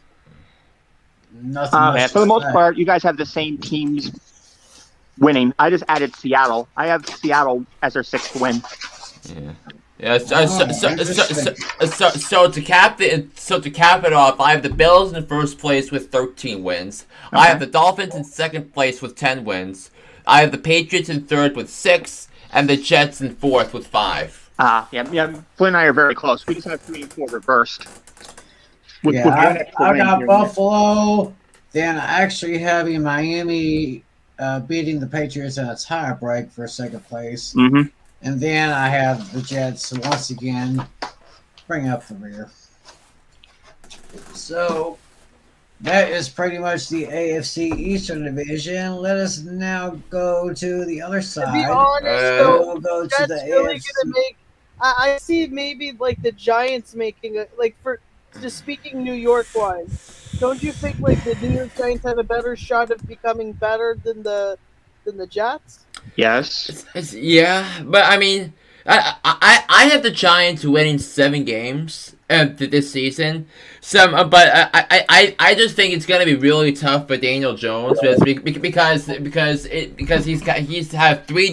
nothing much for the to most say. part, you guys have the same teams winning. I just added Seattle. I have Seattle as their 6th win. Yeah. So to cap it off, I have the Bills in first place with 13 wins. Okay. I have the Dolphins in second place with 10 wins. I have the Patriots in third with 6, and the Jets in fourth with 5. Yeah. Flynn and I are very close. We just have 3 and 4 reversed. I got Buffalo. Then actually having Miami beating the Patriots in a tie break for second place. Mm-hmm. And then I have the Jets once again bring up the rear. So that is pretty much the AFC Eastern Division. Let us now go to the other side. To be honest, we'll go to the really AFC. gonna make. I see maybe like the Giants making a for just speaking New York wise. Don't you think like the New York Giants have a better shot of becoming better than the Jets? Yes. Yeah, but I mean, I have the Giants winning 7 games this season. But I just think it's gonna be really tough for Daniel Jones because he's had 3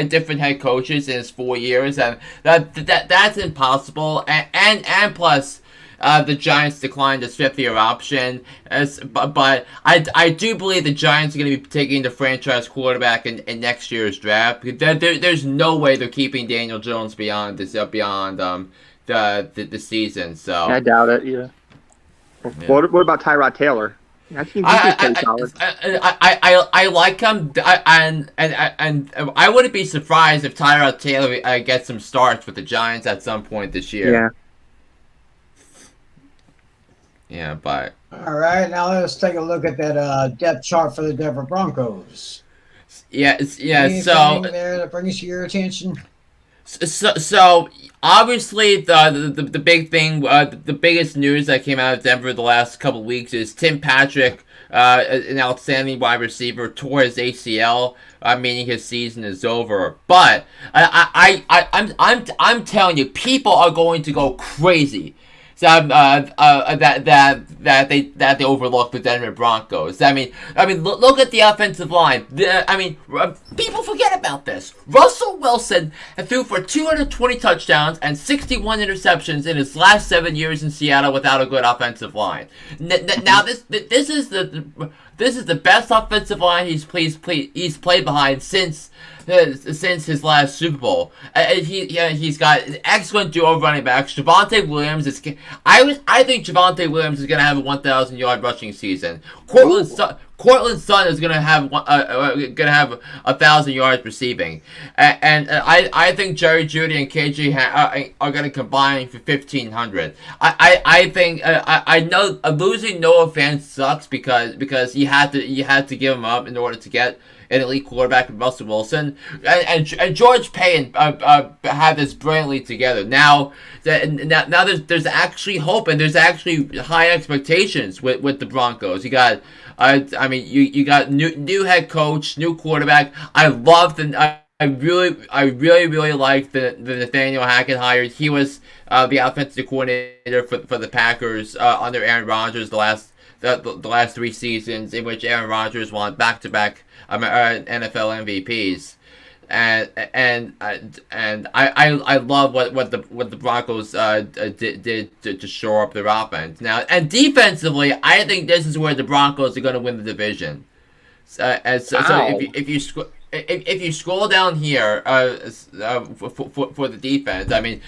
different head coaches in his 4 years, and that's impossible. And plus. The Giants declined his 5th-year option, but I do believe the Giants are going to be taking the franchise quarterback in next year's draft. There's no way they're keeping Daniel Jones beyond the season. So I doubt it. Yeah. What about Tyrod Taylor? I think he's pretty solid. I like him, and I wouldn't be surprised if Tyrod Taylor gets some starts with the Giants at some point this year. Yeah. Yeah, but all right, now let's take a look at that depth chart for the Denver Broncos. Anything so there that brings to your attention. So obviously the big thing, the biggest news that came out of Denver the last couple of weeks is Tim Patrick, an outstanding wide receiver, tore his ACL, meaning his season is over. But I'm telling you, people are going to go crazy. That they overlooked the Denver Broncos. I mean, look at the offensive line. People forget about this. Russell Wilson threw for 220 touchdowns and 61 interceptions in his last 7 years in Seattle without a good offensive line. Now this is the this is the best offensive line he's played behind since his last Super Bowl. He's got excellent duo running backs. Javonte Williams is. I think Javonte Williams is gonna have a 1,000-yard rushing season. Cortland Sutton is gonna have 1,000 yards receiving, and I think Jerry Jeudy and KJ are gonna combine for 1,500. I think I know losing Noah Fant sucks because you had to give him up in order to get an elite quarterback in Russell Wilson, and George Payton had this brilliantly together. Now there's actually hope, and there's actually high expectations with the Broncos. You got you got new head coach, new quarterback. I really like the Nathaniel Hackett hire. He was the offensive coordinator for the Packers under Aaron Rodgers the last 3 seasons, in which Aaron Rodgers won back-to-back NFL MVPs, and I love what the Broncos did to shore up their offense. Now, and defensively, I think this is where the Broncos are going to win the division. So if you scroll down here for the defense, I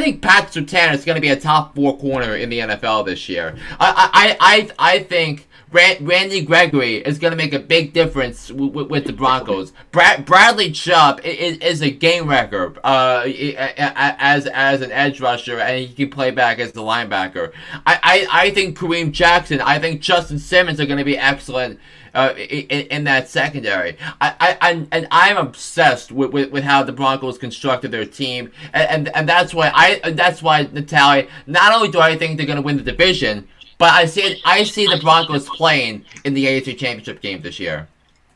think Pat Surtain is going to be a top 4 corner in the NFL this year. I think Randy Gregory is going to make a big difference with the Broncos. Bradley Chubb is a game wrecker as an edge rusher, and he can play back as the linebacker. I think Kareem Jackson, I think Justin Simmons are going to be excellent in that secondary. I'm obsessed with how the Broncos constructed their team, and that's why Natalie, not only do I think they're going to win the division, but I see the Broncos playing in the AFC Championship game this year.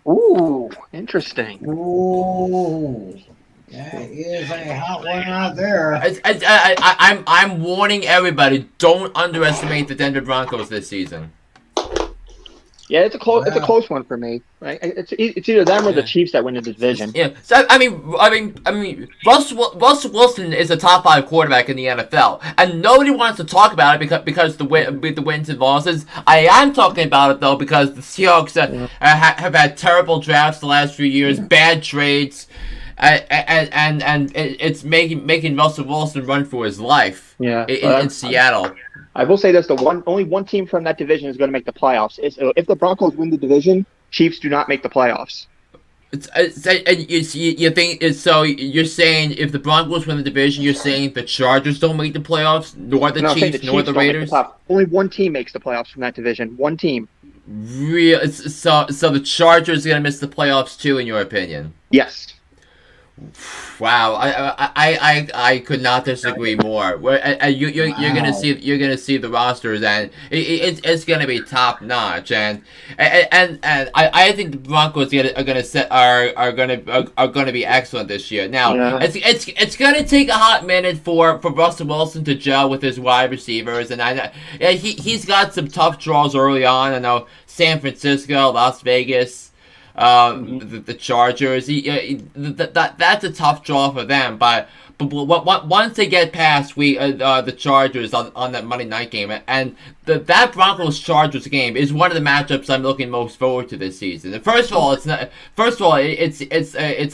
Ooh, interesting. Ooh, that is a hot one out there. I'm warning everybody: don't underestimate the Denver Broncos this season. Yeah, it's a close one for me. Right? It's either them or the Chiefs that win the division. Yeah. So Russell Wilson is a top 5 quarterback in the NFL, and nobody wants to talk about it because the wins and losses. I am talking about it though because the Seahawks have had terrible drafts the last few years, bad trades, and it's making Russell Wilson run for his life. Yeah. In Seattle. I will say this: only one team from that division is going to make the playoffs. If the Broncos win the division, Chiefs do not make the playoffs. You think so? You're saying if the Broncos win the division, you're saying the Chargers don't make the playoffs, nor the Chiefs, nor the Raiders. Only one team makes the playoffs from that division. One team. Real. So the Chargers are gonna miss the playoffs too, in your opinion? Yes. Wow, I could not disagree more. You're gonna see the rosters, and it's gonna be top notch, and I think the Broncos are gonna be excellent this year. Now it's gonna take a hot minute for Russell Wilson to gel with his wide receivers, and he's got some tough draws early on. I know San Francisco, Las Vegas. The Chargers. That's a tough draw for them, but once they get past the Chargers on that Monday night game, and that Broncos Chargers game is one of the matchups I'm looking most forward to this season. First of all, it's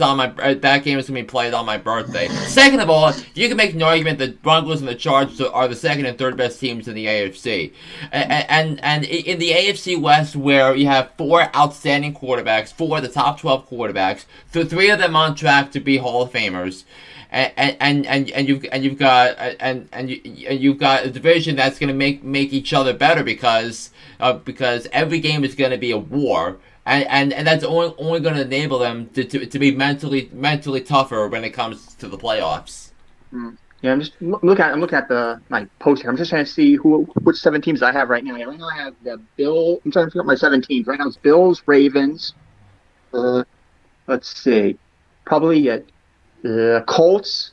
on my that game is gonna be played on my birthday. Second of all, you can make an argument that Broncos and the Chargers are the second and third best teams in the AFC, and in the AFC West, where you have 4 outstanding quarterbacks, 4 of the top 12 quarterbacks, 3 of them on track to be Hall of Famers. And you've got a division that's going to make each other better because every game is going to be a war, and that's only going to enable them to be mentally tougher when it comes to the playoffs. Yeah, I'm looking at my post here. I'm just trying to see which 7 teams I have right now. Right now I have the Bill. I'm trying to figure out my 7 teams. Right now it's Bills, Ravens. Let's see, probably Colts,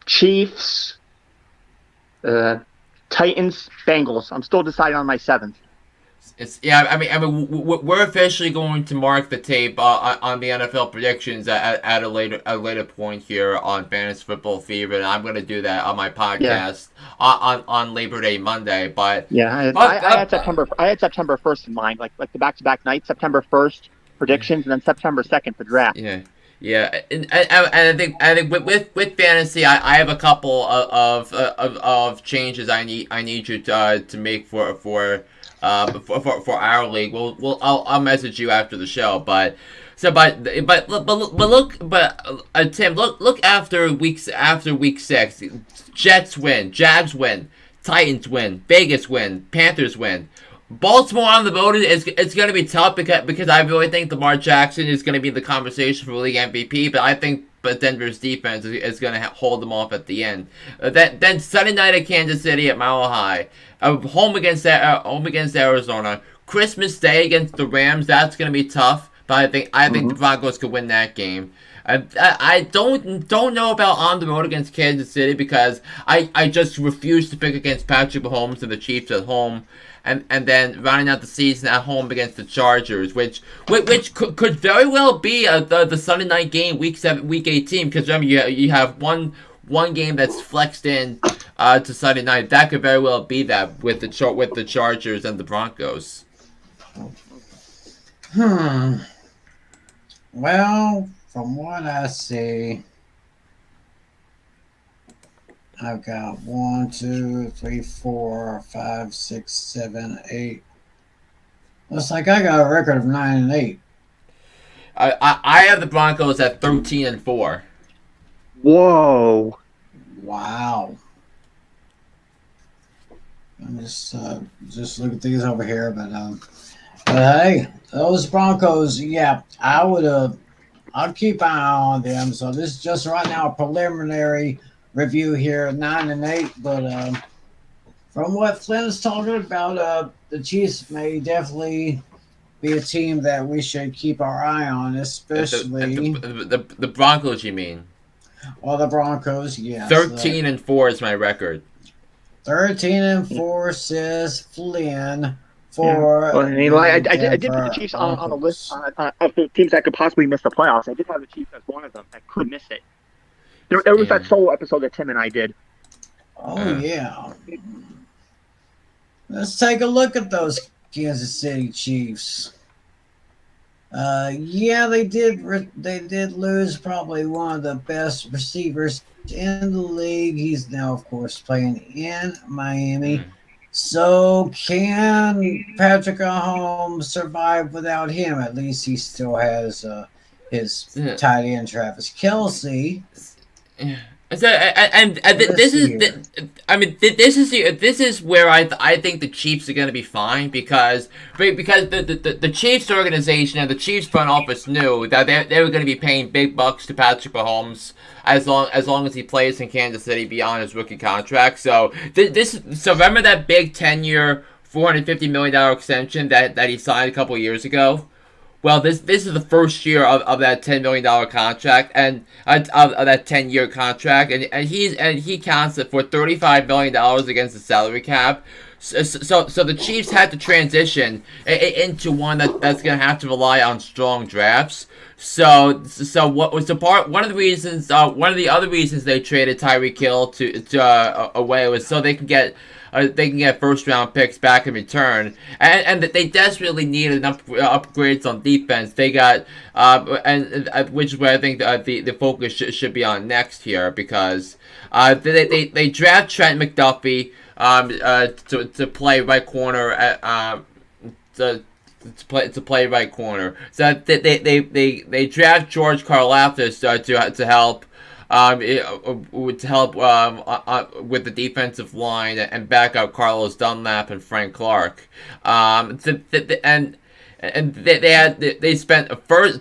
Chiefs, Titans, Bengals. I'm still deciding on my 7th. It's yeah. We're officially going to mark the tape on the NFL predictions at a later point here on Fantasy Football Fever, and I'm going to do that on my podcast on Labor Day Monday. But Yeah, I had September 1st in mind, like the back-to-back nights, September 1st predictions, and then September 2nd for draft. Yeah. Yeah, and I think with fantasy, I have a couple of changes I need you to make for our league. I'll message you after the show, but Tim, look after week 6. Jets win, Jags win, Titans win, Vegas win, Panthers win. Baltimore on the boat it's going to be tough because I really think Lamar Jackson is going to be in the conversation for league MVP, but I think Denver's defense is going to hold them off at the end. Then Sunday night at Kansas City at Mile High, home against Arizona. Christmas Day against the Rams, that's going to be tough, but I think the Broncos could win that game. I don't know about on the road against Kansas City because I just refuse to pick against Patrick Mahomes and the Chiefs at home. And then rounding out the season at home against the Chargers, which could very well be the Sunday night game, week 18. Because remember, you have one game that's flexed in to Sunday night. That could very well be that with the Chargers and the Broncos. Well, from what I see, I've got 1, 2, 3, 4, 5, 6, 7, 8. Looks like I got a record of 9-8. I have the Broncos at 13-4. Whoa! Wow. I'm just look at these over here, but hey, those Broncos, yeah, I'll keep an eye on them. So this is just right now a preliminary review here, 9-8. But from what Flynn is talking about, the Chiefs may definitely be a team that we should keep our eye on, especially the Broncos. You mean? Well, the Broncos, yes. 13-4 is my record. 13-4 says Flynn. Well, I did put the Chiefs on a list of the teams that could possibly miss the playoffs. I did have the Chiefs as one of them that could miss it. There was that solo episode that Tim and I did. Oh, yeah. Let's take a look at those Kansas City Chiefs. Yeah, they did lose probably one of the best receivers in the league. He's now, of course, playing in Miami. So can Patrick Mahomes survive without him? At least he still has his tight end Travis Kelce. So this is where I think the Chiefs are going to be fine because the Chiefs organization and the Chiefs front office knew that they were going to be paying big bucks to Patrick Mahomes as long as he plays in Kansas City beyond his rookie contract. So remember that big 10-year $450 million extension that he signed a couple years ago. Well, this is the first year of that $10 million contract and of that 10-year contract, and he counts it for $35 million against the salary cap. So the Chiefs had to transition into one that's going to have to rely on strong drafts. So what was one of the other reasons they traded Tyreek Hill to away was so they can get first round picks back in return, and that they desperately needed upgrades on defense. They got which is where I think the focus should be on next here because they draft Trent McDuffie to play right corner to play right corner. So they draft George Karlaftis to help. To help with the defensive line and back up Carlos Dunlap and Frank Clark. And they spent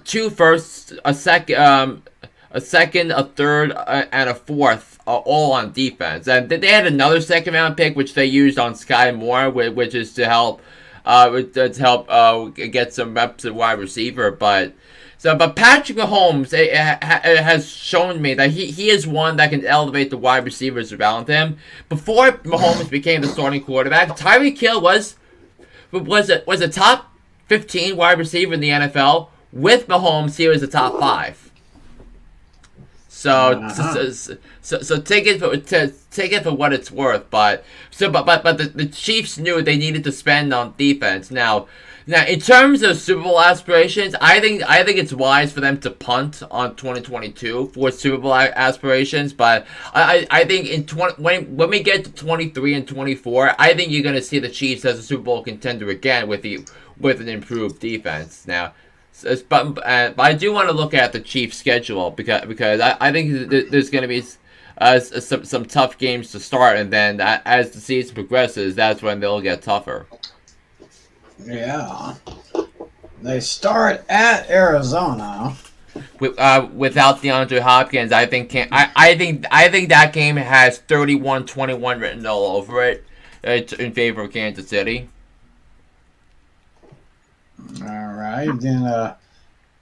two firsts, a second, a third, and a fourth, all on defense. And they had another second round pick which they used on Sky Moore, which is to help get some reps at wide receiver, but Patrick Mahomes has shown me that he is one that can elevate the wide receivers around him. Before Mahomes became the starting quarterback, Tyreek Hill was was a top 15 wide receiver in the NFL. With Mahomes, he was a top 5. So, so take it for what it's worth. But the Chiefs knew they needed to spend on defense. Now in terms of Super Bowl aspirations, I think it's wise for them to punt on 2022 for Super Bowl aspirations. But I think when we get to 23 and 24, I think you're going to see the Chiefs as a Super Bowl contender again with an improved defense. Now. But I do want to look at the Chiefs' schedule because I think there's going to be some tough games to start, and then as the season progresses, that's when they'll get tougher. Yeah, they start at Arizona. Without DeAndre Hopkins, I think that game has 31-21 written all over it in favor of Kansas City. All right,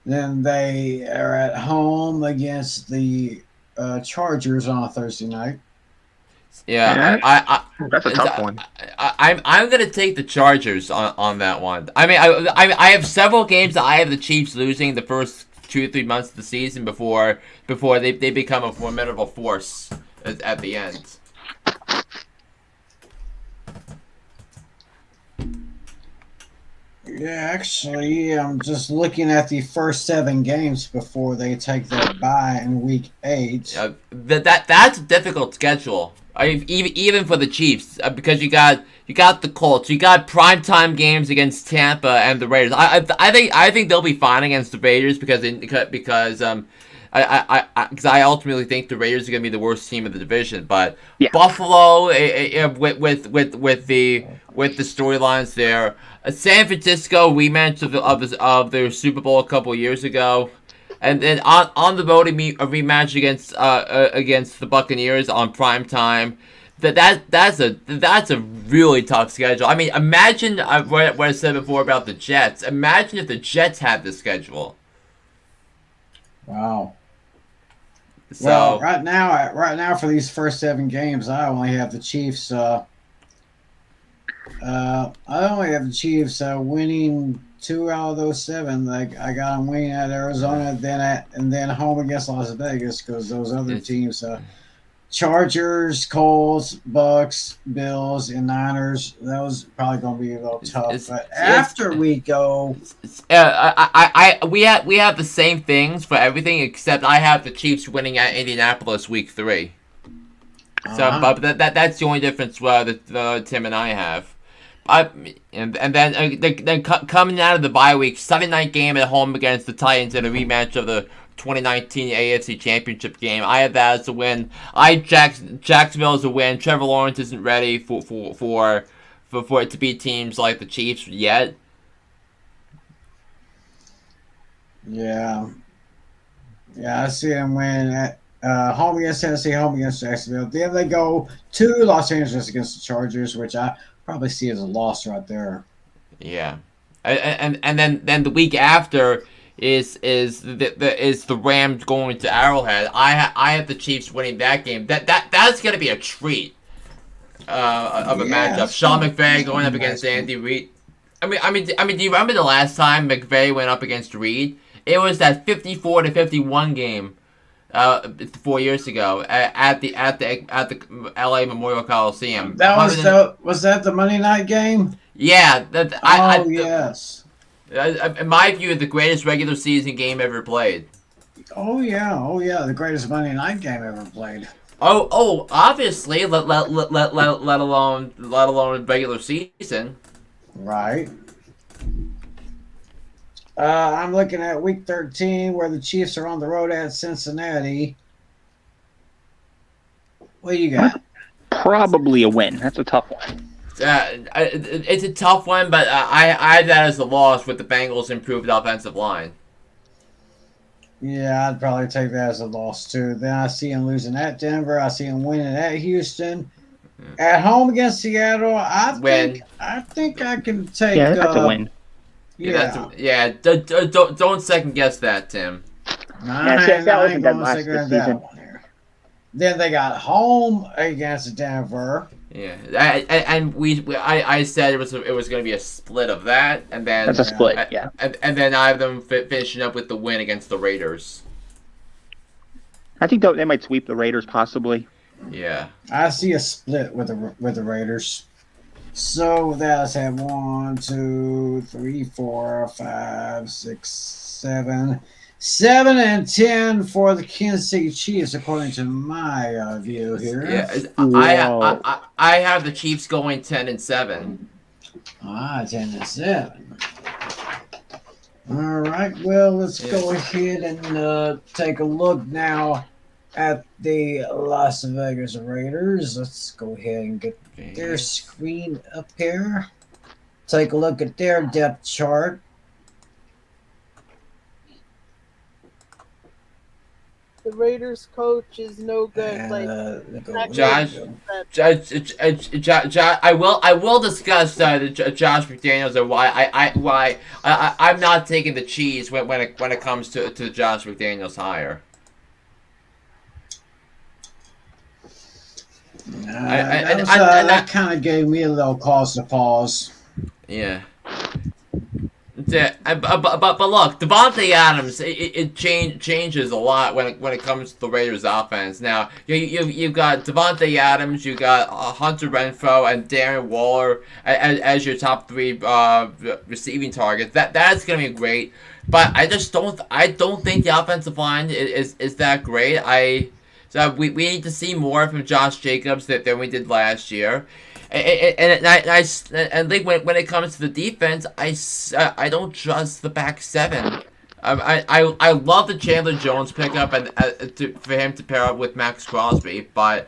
then they are at home against the Chargers on Thursday night. Yeah, that's a tough one. I'm gonna take the Chargers on that one. I mean, I have several games that I have the Chiefs losing the first 2 or 3 months of the season before they become a formidable force at the end. Yeah, actually, I'm just looking at the first 7 games before they take their bye in week 8. That's a difficult schedule. Even for the Chiefs, because you got the Colts, you got primetime games against Tampa and the Raiders. I think they'll be fine against the Raiders because I ultimately think the Raiders are going to be the worst team of the division. But yeah. Buffalo, with the storylines there, San Francisco rematch of their Super Bowl a couple years ago, and then on the road a rematch against the Buccaneers on prime time. That's a really tough schedule. I mean, imagine what I said before about the Jets. Imagine if the Jets had this schedule. Wow. So, well, right now for these first 7 games, I only have the Chiefs. I only have the Chiefs winning 2 out of those 7. Like I got them winning at Arizona, then home against Las Vegas because those other teams, Chargers, Colts, Bucks, Bills, and Niners. Those are probably going to be a little tough. But after we go, we have the same things for everything except I have the Chiefs winning at Indianapolis week 3. So, but that's the only difference that Tim and I have. And then coming out of the bye week, Sunday night game at home against the Titans in a rematch of the 2019 AFC Championship game. I have that as a win. Jacksonville as a win. Trevor Lawrence isn't ready for it to beat teams like the Chiefs yet. Yeah, I see them win at home against Tennessee, home against Jacksonville. Then they go to Los Angeles against the Chargers, which I probably see as a loss right there. Yeah, and then the week after is the Rams going to Arrowhead. I have the Chiefs winning that game. That's gonna be a treat of a matchup. Sean McVay going up against Andy Reid. I mean, do you remember the last time McVay went up against Reid? It was that 54-51 game 4 years ago at the LA Memorial Coliseum. Was that the Monday night game? Yeah. Yes. In my view, the greatest regular season game ever played. Oh yeah, the greatest Monday night game ever played. Oh, obviously, let alone regular season. Right. I'm looking at week 13 where the Chiefs are on the road at Cincinnati. What do you got? Probably a win. That's a tough one. It's a tough one, but I had that as a loss with the Bengals' improved offensive line. Yeah, I'd probably take that as a loss too. Then I see him losing at Denver. I see him winning at Houston. At home against Seattle, I think I can take. Yeah, that's a win. Don't second guess that, Tim. Then they got home against Denver. Yeah, I said it was going to be a split of that, and then That's a split, yeah. and then I have them finishing up with the win against the Raiders. I think they might sweep the Raiders possibly. Yeah, I see a split with the Raiders. So that's have 1, 2, 3, 4, 5, 6, 7, 7 and 10 for the Kansas City Chiefs, according to my view here. yeah. Whoa. I have the Chiefs going 10-7. 10 and 7. All right. Well, let's go ahead and take a look now at the Las Vegas Raiders. Let's go ahead and get their screen up here. Take a look at their depth chart. The Raiders coach is no good. Josh, I will discuss Josh McDaniels and why I'm not taking the cheese when it comes to Josh McDaniels hire. That kind of gave me a little cause to pause. Yeah. But look, Devontae Adams, it changes a lot when it comes to the Raiders offense. Now you've got Devontae Adams, you got Hunter Renfrow and Darren Waller as your top 3 receiving targets. That's gonna be great, but I don't think the offensive line is that great. So we need to see more from Josh Jacobs than we did last year. And I think when it comes to the defense, I don't trust the back 7. I love the Chandler Jones pickup and for him to pair up with Max Crosby, but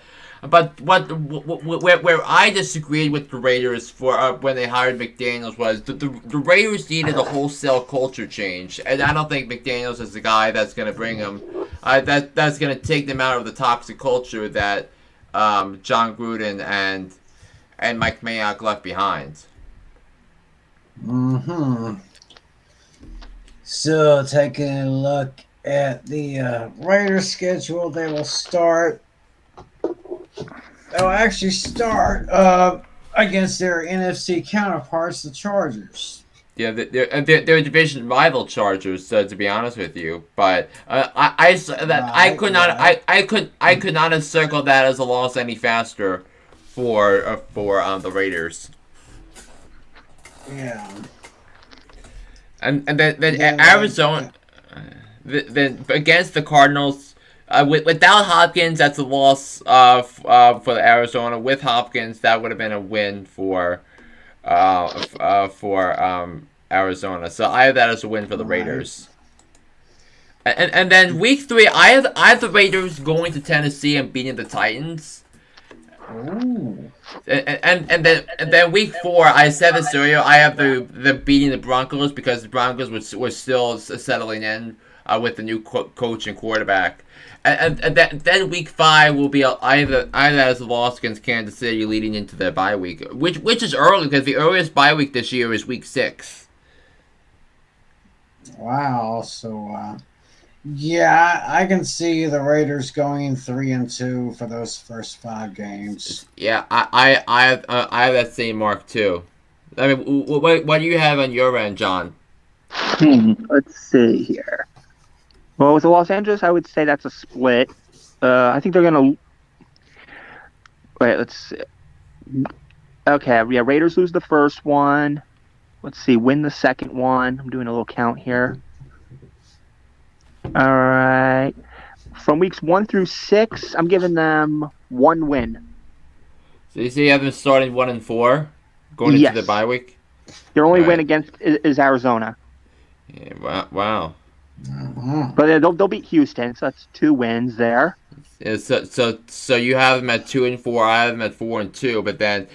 where I disagreed with the Raiders for when they hired McDaniels was the Raiders needed a wholesale culture change, and I don't think McDaniels is the guy that's going to bring them. That's going to take them out of the toxic culture that John Gruden and Mike Mayock left behind. So, taking a look at the Raiders schedule, they will start. They'll actually start against their NFC counterparts, the Chargers. Yeah, they're division rival Chargers. To be honest with you, but I could not have circled that as a loss any faster for the Raiders. Yeah. And then Arizona, then against the Cardinals, without Hopkins, that's a loss for the Arizona. With Hopkins, that would have been a win for Arizona. So I have that as a win for the Raiders. And then week 3, I have the Raiders going to Tennessee and beating the Titans. Ooh. And then week 4, I said this earlier. I have the beating the Broncos because the Broncos were still settling in with the new coach and quarterback. And then week 5 will be either as a loss against Kansas City leading into their bye week, which is early because the earliest bye week this year is week 6. Wow. So. Yeah, I can see the Raiders going 3-2 for those first 5 games. Yeah, I have that same mark too. I mean, what do you have on your end, John? Let's see here. Well, with the Los Angeles, I would say that's a split. I think they're gonna. Wait, let's see. Okay, yeah, Raiders lose the first one. Let's see, win the second one. I'm doing a little count here. All right. From weeks 1 through 6, I'm giving them 1 win. So you see, you have them starting 1-4, going into the bye week. Their only win against is Arizona. Yeah, wow. But they'll beat Houston, so that's 2 wins there. Yeah, so you have them at 2-4. I have them at 4-2. But then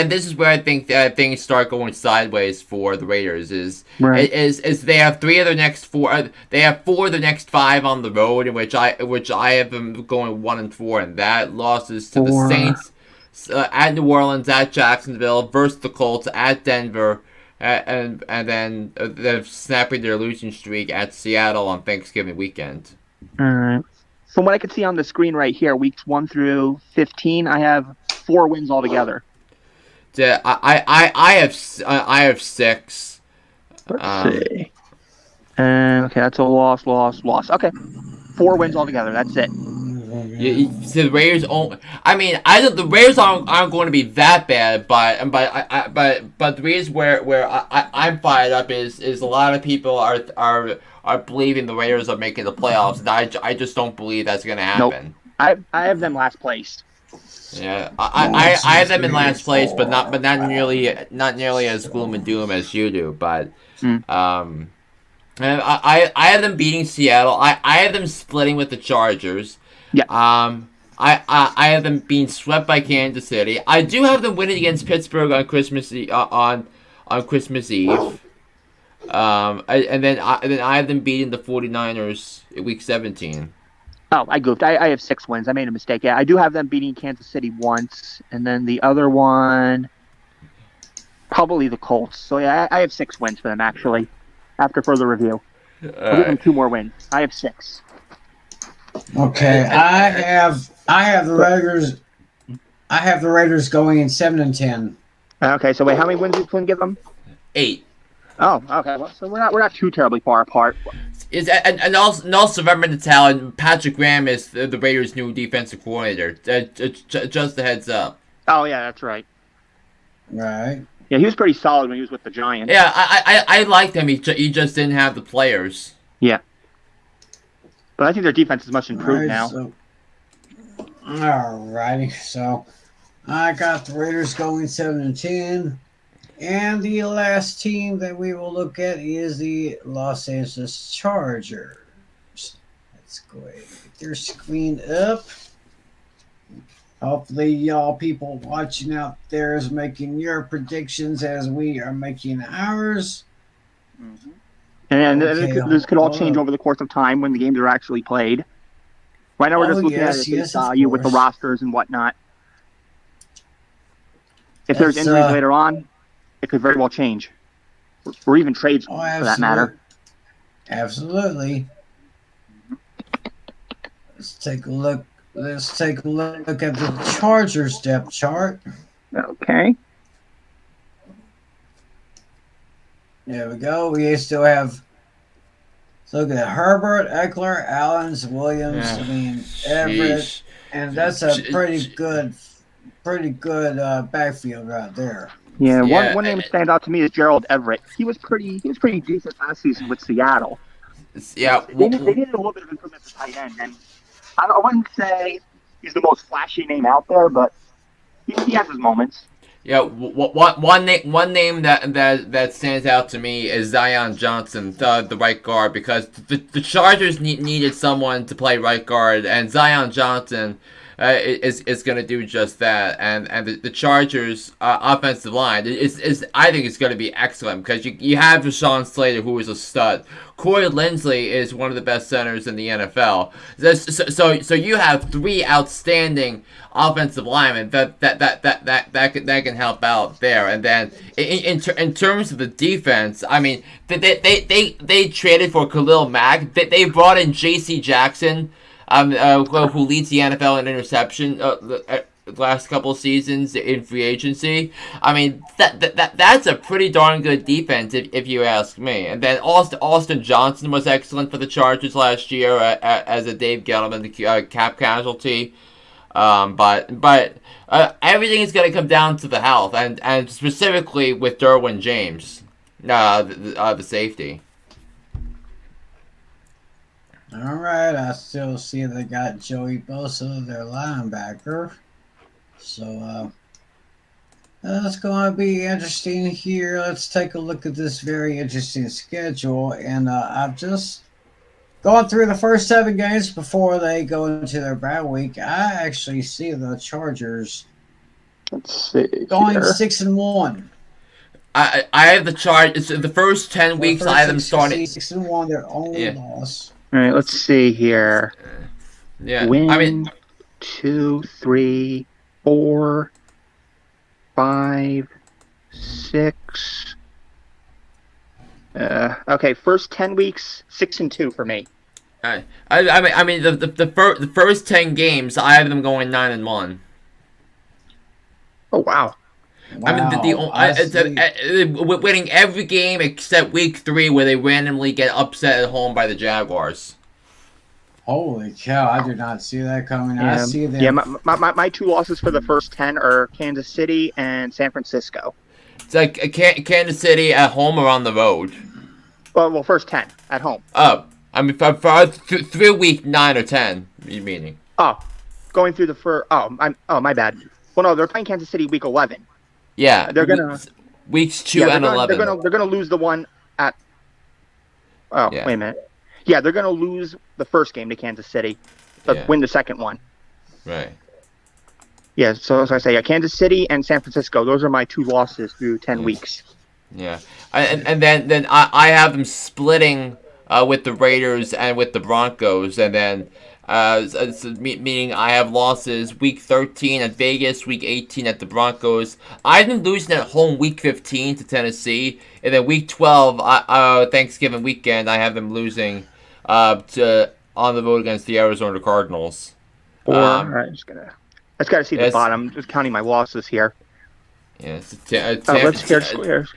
this is where I think things start going sideways for the Raiders. Is they have 3 of their next 4. They have 4 of their next 5 on the road, in which I have them going 1-4, and that losses to the Saints, at New Orleans, at Jacksonville, versus the Colts, at Denver, and then they're snapping their losing streak at Seattle on Thanksgiving weekend. All right. from what I can see on the screen right here, weeks 1 through 15, I have 4 wins altogether. Yeah, I have 6. Let's see. Okay, that's a loss. Okay, 4 wins altogether. That's it. So the Raiders I mean, the Raiders aren't going to be that bad, but the reason where I'm fired up is a lot of people are believing the Raiders are making the playoffs, and I just don't believe that's going to happen. Nope. I have them last place. Yeah, I have them in last place, but not nearly as gloom and doom as you do. But and I have them beating Seattle. I have them splitting with the Chargers. Yeah. I have them being swept by Kansas City. I do have them winning against Pittsburgh on Christmas on Christmas Eve. And then I have them beating the 49ers in week 17. Oh, I goofed. I have 6 wins. I made a mistake. Yeah, I do have them beating Kansas City once, and then the other one, probably the Colts. So yeah, I have 6 wins for them actually. After further review, I'll give them 2 more wins. I have 6. Okay, I have the Raiders. I have the Raiders going in 7-10. Okay, so wait, how many wins did Flynn give them? 8. Oh, okay. Well, so we're not too terribly far apart. And also remember the talent. Patrick Graham is the Raiders' new defensive coordinator. Just a heads up. Oh yeah, that's right. Right. Yeah, he was pretty solid when he was with the Giants. Yeah, I liked him. He just didn't have the players. Yeah. But I think their defense is much improved now. So, alrighty, so I got the Raiders going 7-10, and the last team that we will look at is the Los Angeles Chargers. Let's go ahead and get their screen up. Hopefully, y'all people watching out there is making your predictions as we are making ours. Mm-hmm. And this could all change over the course of time when the games are actually played. Right now, we're just looking at it value with the rosters and whatnot. If there's injuries later on, it could very well change, or even trades for that matter. Absolutely. Let's take a look. Let's take a look at the Chargers depth chart. Okay. There we go. We still have. So look at Herbert, Eckler, Allens, Williams. Yeah. I mean Everett, and that's a pretty good backfield right there. Yeah. One name that stands out to me is Gerald Everett. He was pretty decent last season with Seattle. Yeah. They needed a little bit of improvement at tight end, and I wouldn't say he's the most flashy name out there, but he has his moments. Yeah, one name that stands out to me is Zion Johnson, the right guard, because the Chargers needed someone to play right guard, and Zion Johnson is going to do just that. And the Chargers offensive line is I think it's going to be excellent because you have Rashawn Slater, who is a stud. Corey Linsley is one of the best centers in the NFL. So you have 3 outstanding offensive linemen that can help out there. And then in terms of the defense, I mean they traded for Khalil Mack. They brought in J.C. Jackson, who leads the NFL in interception last couple of seasons in free agency. I mean that's a pretty darn good defense if you ask me. And then Austin Johnson was excellent for the Chargers last year as a Dave Gettleman cap casualty. But everything is going to come down to the health and specifically with Derwin James, the safety. All right, I still see they got Joey Bosa, their linebacker. So that's going to be interesting here. Let's take a look at this very interesting schedule. And I've just gone through the first 7 games before they go into their bye week. I actually see the Chargers going 6-1. I have the Chargers. The first 10 weeks I have them starting 6-1. Their only loss. All right, let's see here. Yeah, Win, I mean 2, 3, 4, 5, 6. Okay, first 10 weeks, 6-2 for me. I mean the first 10 games I have them going 9-1. Oh wow. I mean winning every game except week 3 where they randomly get upset at home by the Jaguars. Holy cow! I did not see that coming. I see them. Yeah, my 2 losses for the first 10 are Kansas City and San Francisco. It's like Kansas City at home or on the road. Well, first 10 at home. Oh, I mean for through week 9 or 10. You meaning? Oh, going through the first. Oh, my bad. Well, no, they're playing Kansas City week 11. Yeah, they're gonna weeks 2 and 11. They're gonna lose the one at. Oh, wait a minute. Yeah, they're gonna lose the first game to Kansas City, but win the second one. Right. Yeah, so as I say, Kansas City and San Francisco. Those are my 2 losses through 10 weeks. Yeah, and then I have them splitting with the Raiders and with the Broncos, and then meaning I have losses week 13 at Vegas, week 18 at the Broncos. I've been losing at home week 15 to Tennessee, and then week 12, Thanksgiving weekend, I have them losing to on the road against the Arizona Cardinals. I just gotta see the bottom. I'm just counting my losses here. Yes. Let's can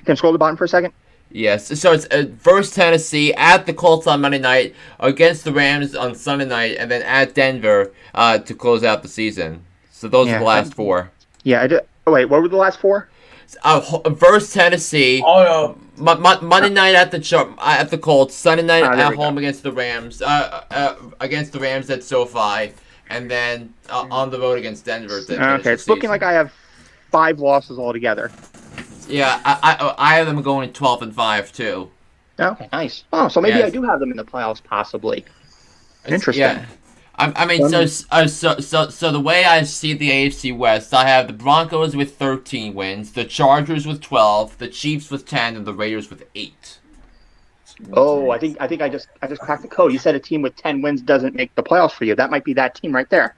I scroll the bottom for a second? Yes. So it's first Tennessee at the Colts on Monday night, against the Rams on Sunday night, and then at Denver to close out the season. So those are the last 4. Yeah. Oh, wait, what were the last 4? First Tennessee. Oh no. Monday night at the Colts. Sunday night at home against the Rams. Against the Rams at SoFi, and then on the road against Denver. Okay, it's looking like I have 5 losses altogether. Yeah, I have them going 12-5 too. Okay, nice. Oh, so maybe I do have them in the playoffs, possibly. Interesting. Yeah. I mean, so the way I see the AFC West, I have the Broncos with 13 wins, the Chargers with 12, the Chiefs with 10, and the Raiders with 8. Oh, I think I just cracked the code. You said a team with 10 wins doesn't make the playoffs for you. That might be that team right there.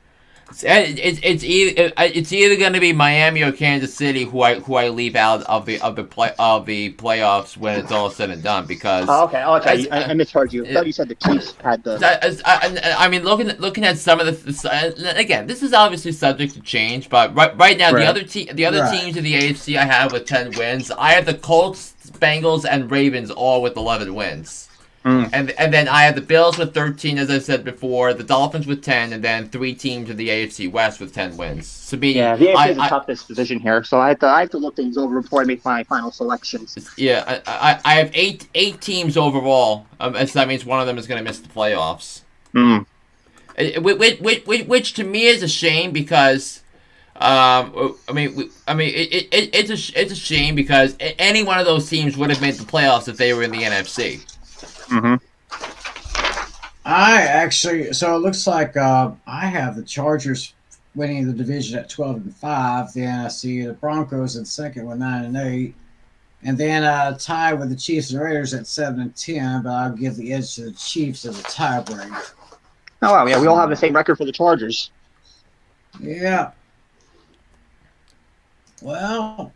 It's either going to be Miami or Kansas City who I leave out of the playoffs when it's all said and done, because I misheard you. I thought you said the Chiefs had the. I mean, looking at some of the again, this is obviously subject to change, but right now the other teams in the AFC I have with 10 wins. I have the Colts, Bengals, and Ravens all with 11 wins. And then I have the Bills with 13, as I said before, the Dolphins with 10, and then 3 teams in the AFC West with 10 wins. So the AFC is the toughest division here, so I have to look things over before I make my final selections. Yeah, I have eight teams overall, so that means one of them is going to miss the playoffs. Which to me is a shame, because it's a shame because any one of those teams would have made the playoffs if they were in the NFC. So it looks like I have the Chargers winning the division at 12-5. Then I see the Broncos in second with 9-8, and then tied with the Chiefs and Raiders at 7-10. But I'll give the edge to the Chiefs as a tiebreaker. Oh wow, yeah, we all have the same record for the Chargers. Yeah. Well,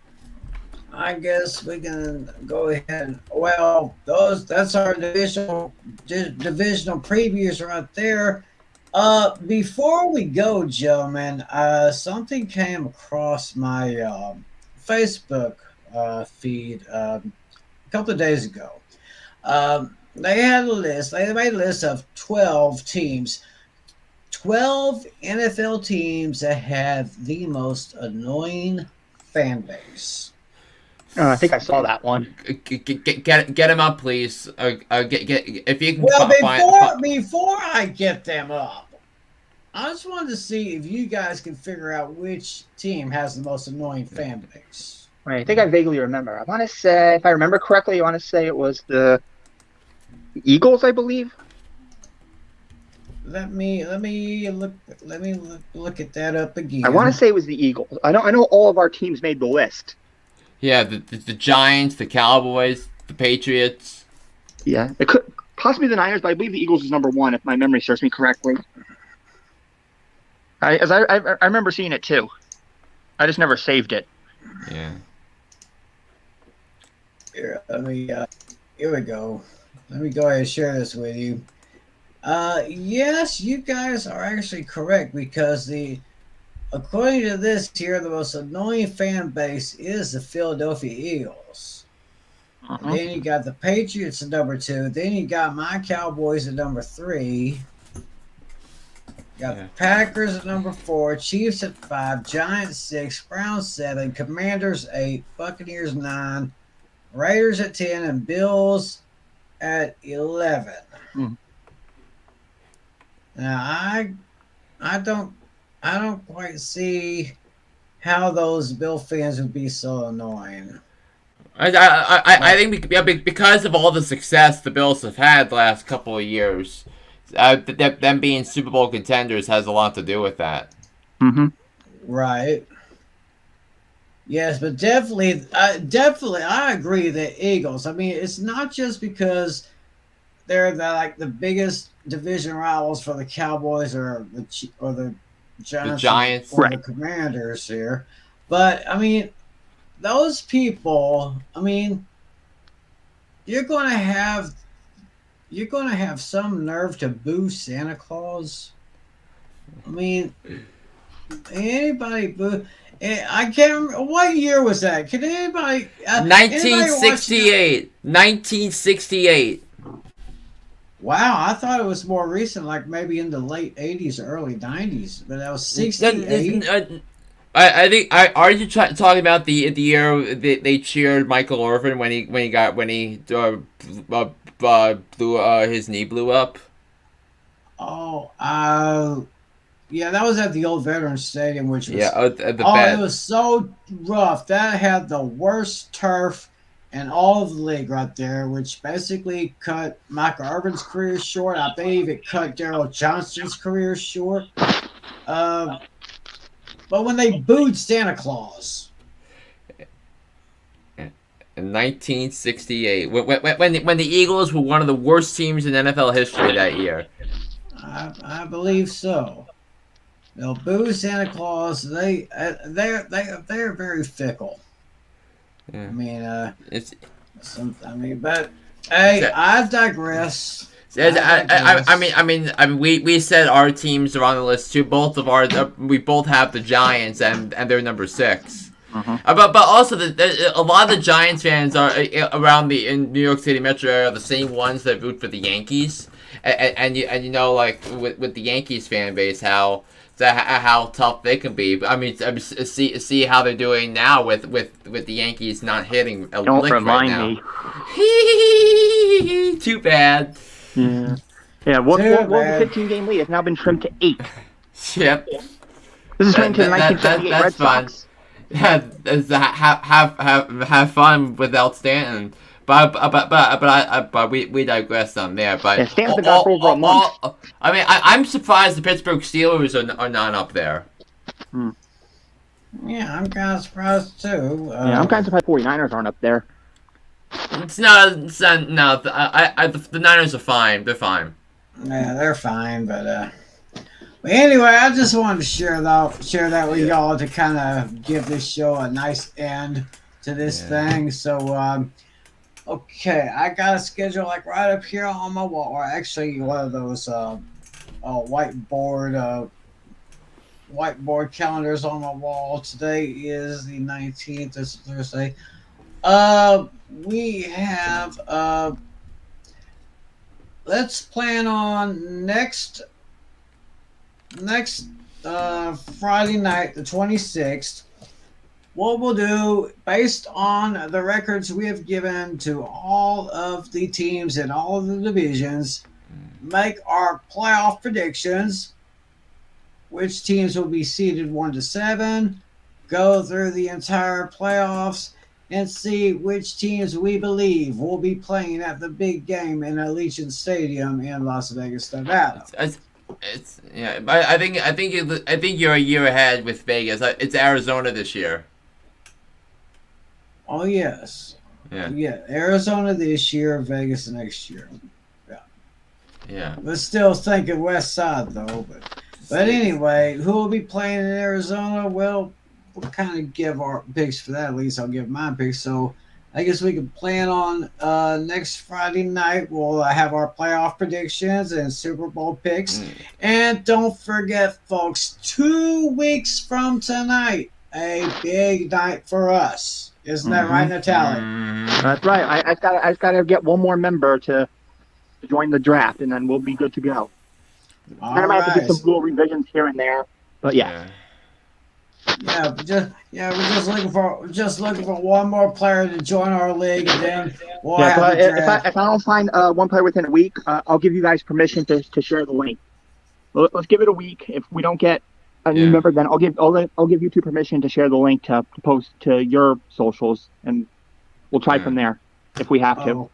I guess we can go ahead. Well, that's our divisional previews right there. Before we go, gentlemen, something came across my Facebook feed a couple of days ago. They had a list. They made a list of 12 teams. 12 NFL teams that have the most annoying fan base. I think I saw that one. Get him up, please. If you can. Well, before I get them up, I just wanted to see if you guys can figure out which team has the most annoying fan base. Right, I think I vaguely remember. I want to say, if I remember correctly, I want to say it was the Eagles, I believe. Let me look at that up again. I want to say it was the Eagles. I know all of our teams made the list. Yeah, the Giants, the Cowboys, the Patriots. Yeah, it could possibly the Niners, but I believe the Eagles is number 1 if my memory serves me correctly. I remember seeing it too. I just never saved it. Yeah. Here we go. Let me go ahead and share this with you. Yes, you guys are actually correct because according to this here, the most annoying fan base is the Philadelphia Eagles. Then you got the Patriots at number 2. Then you got my Cowboys at number 3. Got the Packers at number 4, Chiefs at 5, Giants 6, Browns 7, Commanders 8, Buccaneers 9, Raiders at 10, and Bills at 11. Now I don't quite see how those Bill fans would be so annoying. I think because of all the success the Bills have had the last couple of years, them being Super Bowl contenders has a lot to do with that. Right. Yes, but definitely, I agree that Eagles. I mean, it's not just because they're the biggest division rivals for the Cowboys or the Giants or the Commanders here, but I mean, those people. I mean, you're going to have some nerve to boo Santa Claus. I mean, anybody boo? I can't remember. What year was that? Can anybody? 1968. 1968. Wow, I thought it was more recent, like maybe in the late 80s or early 90s, but that was 68. I think are you talking about the year they cheered Michael Irvin when he his knee blew up? Oh, yeah, that was at the old Veterans Stadium, which was it was so rough. That had the worst turf in all of the league right there, which basically cut Michael Irvin's career short. I believe it cut Daryl Johnston's career short. But when they booed Santa Claus in 1968, when the Eagles were one of the worst teams in NFL history that year, I believe so. They'll boo Santa Claus. They're very fickle. Yeah. I mean, but hey, I digress. We said our teams are on the list too. We both have the Giants, and they're number 6. But also a lot of the Giants fans are around in New York City metro area are the same ones that root for the Yankees, and you know, like with the Yankees fan base, how tough they can be. I mean, see how they're doing now with the Yankees not hitting a Don't lick remind right now. me. Too bad. Yeah. What the 15-game lead has now been trimmed to 8. Yep. This is trimmed to the 1978 Red Sox. Yeah, have fun without Stanton. But we digress on there. But yeah, Stanton's been gone for over a month. I mean, I'm surprised the Pittsburgh Steelers are not up there. Yeah, I'm kind of surprised too. I'm kind of surprised 49ers aren't up there. It's not. No. The Niners are fine. They're fine. Yeah, they're fine. But anyway, I just wanted to share that with y'all to kind of give this show a nice end to this thing. So, okay, I got a schedule like right up here on my wall, or actually one of those whiteboard calendars on my wall. Today is the 19th. This is Thursday. We have let's plan on next Friday night, the 26th. What we'll do, based on the records we have given to all of the teams in all of the divisions, make our playoff predictions. Which teams will be seeded 1 to 7, go through the entire playoffs, and see which teams we believe will be playing at the big game in Allegiant Stadium in Las Vegas, Nevada. I think you're a year ahead with Vegas. It's Arizona this year. Oh yes. Yeah. Arizona this year, Vegas next year. Yeah. We're still thinking West Side though, but anyway, who will be playing in Arizona? Well, we'll kind of give our picks for that. At least I'll give my picks. So I guess we can plan on next Friday night. We'll have our playoff predictions and Super Bowl picks. And don't forget, folks, 2 weeks from tonight, a big night for us. Isn't that right, Natalie? That's right. I just got to get one more member to join the draft, and then we'll be good to go. All I might have to right. do some little revisions here and there, but yeah. Yeah, we're just looking for one more player to join our league, and then we'll Yeah, have but the draft. if I don't find one player within a week, I'll give you guys permission to share the link. Let's give it a week. If we don't get a new member, then I'll give you two permission to share the link to post to your socials, and we'll try from there if we have to,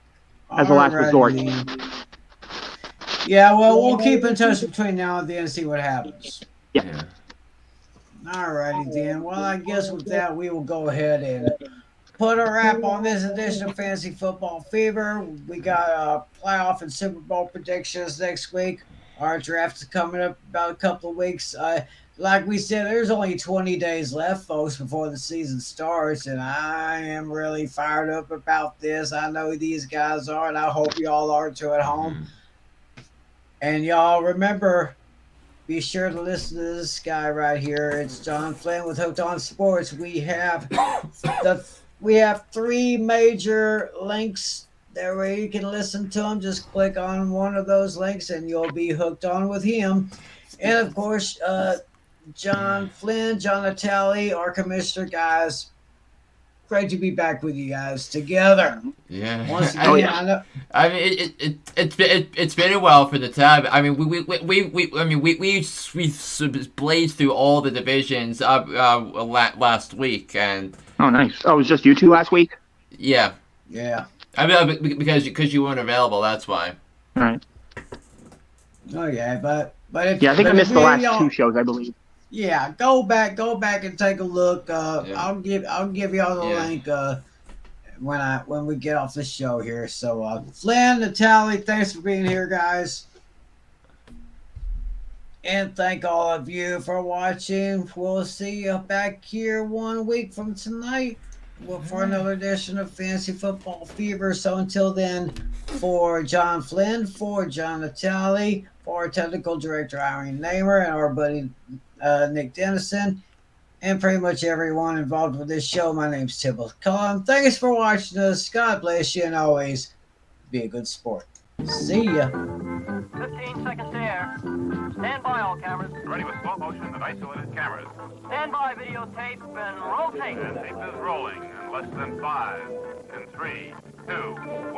as a last resort. Yeah, well, we'll keep in touch between now and then and see what happens. Yeah. Alrighty then. Well, I guess with that, we will go ahead and put a wrap on this edition of Fantasy Football Fever. We got playoff and Super Bowl predictions next week. Our draft is coming up about a couple of weeks. Like we said, there's only 20 days left, folks, before the season starts, and I am really fired up about this. I know these guys are, and I hope y'all are too at home. And y'all remember, be sure to listen to this guy right here. It's John Flynn with Hooked on Sports. We have 3 major links there where you can listen to them. Just click on one of those links and you'll be hooked on with him. And of course, John Flynn, John Natale, our commissioner, guys. Great to be back with you guys together. Yeah. Once again, I know. I mean, it's been a while for the tab. I mean, we blazed through all the divisions last week, and oh, nice. Oh, it was just you two last week. Yeah. Yeah. I mean, because you weren't available, that's why. All right. Oh yeah, but if, yeah, I think I missed the last y'all, 2 shows, I believe. Yeah, go back and take a look. I'll give y'all the link when we get off the show here. So Flynn, Natalie, thanks for being here, guys. And thank all of you for watching. We'll see you back here 1 week from tonight for another edition of Fantasy Football Fever. So until then, for John Flynn, for John Natale, for our technical director Irene Namer, and our buddy Nick Dennison, and pretty much everyone involved with this show, my name's Tim McCullum. Thanks for watching us. God bless you, and always be a good sport. See ya. 15 seconds to air. Stand by, all cameras. Ready with slow motion and isolated cameras. Stand by, videotape, and roll tape. And tape is rolling in less than 5, in 3, 2, 1.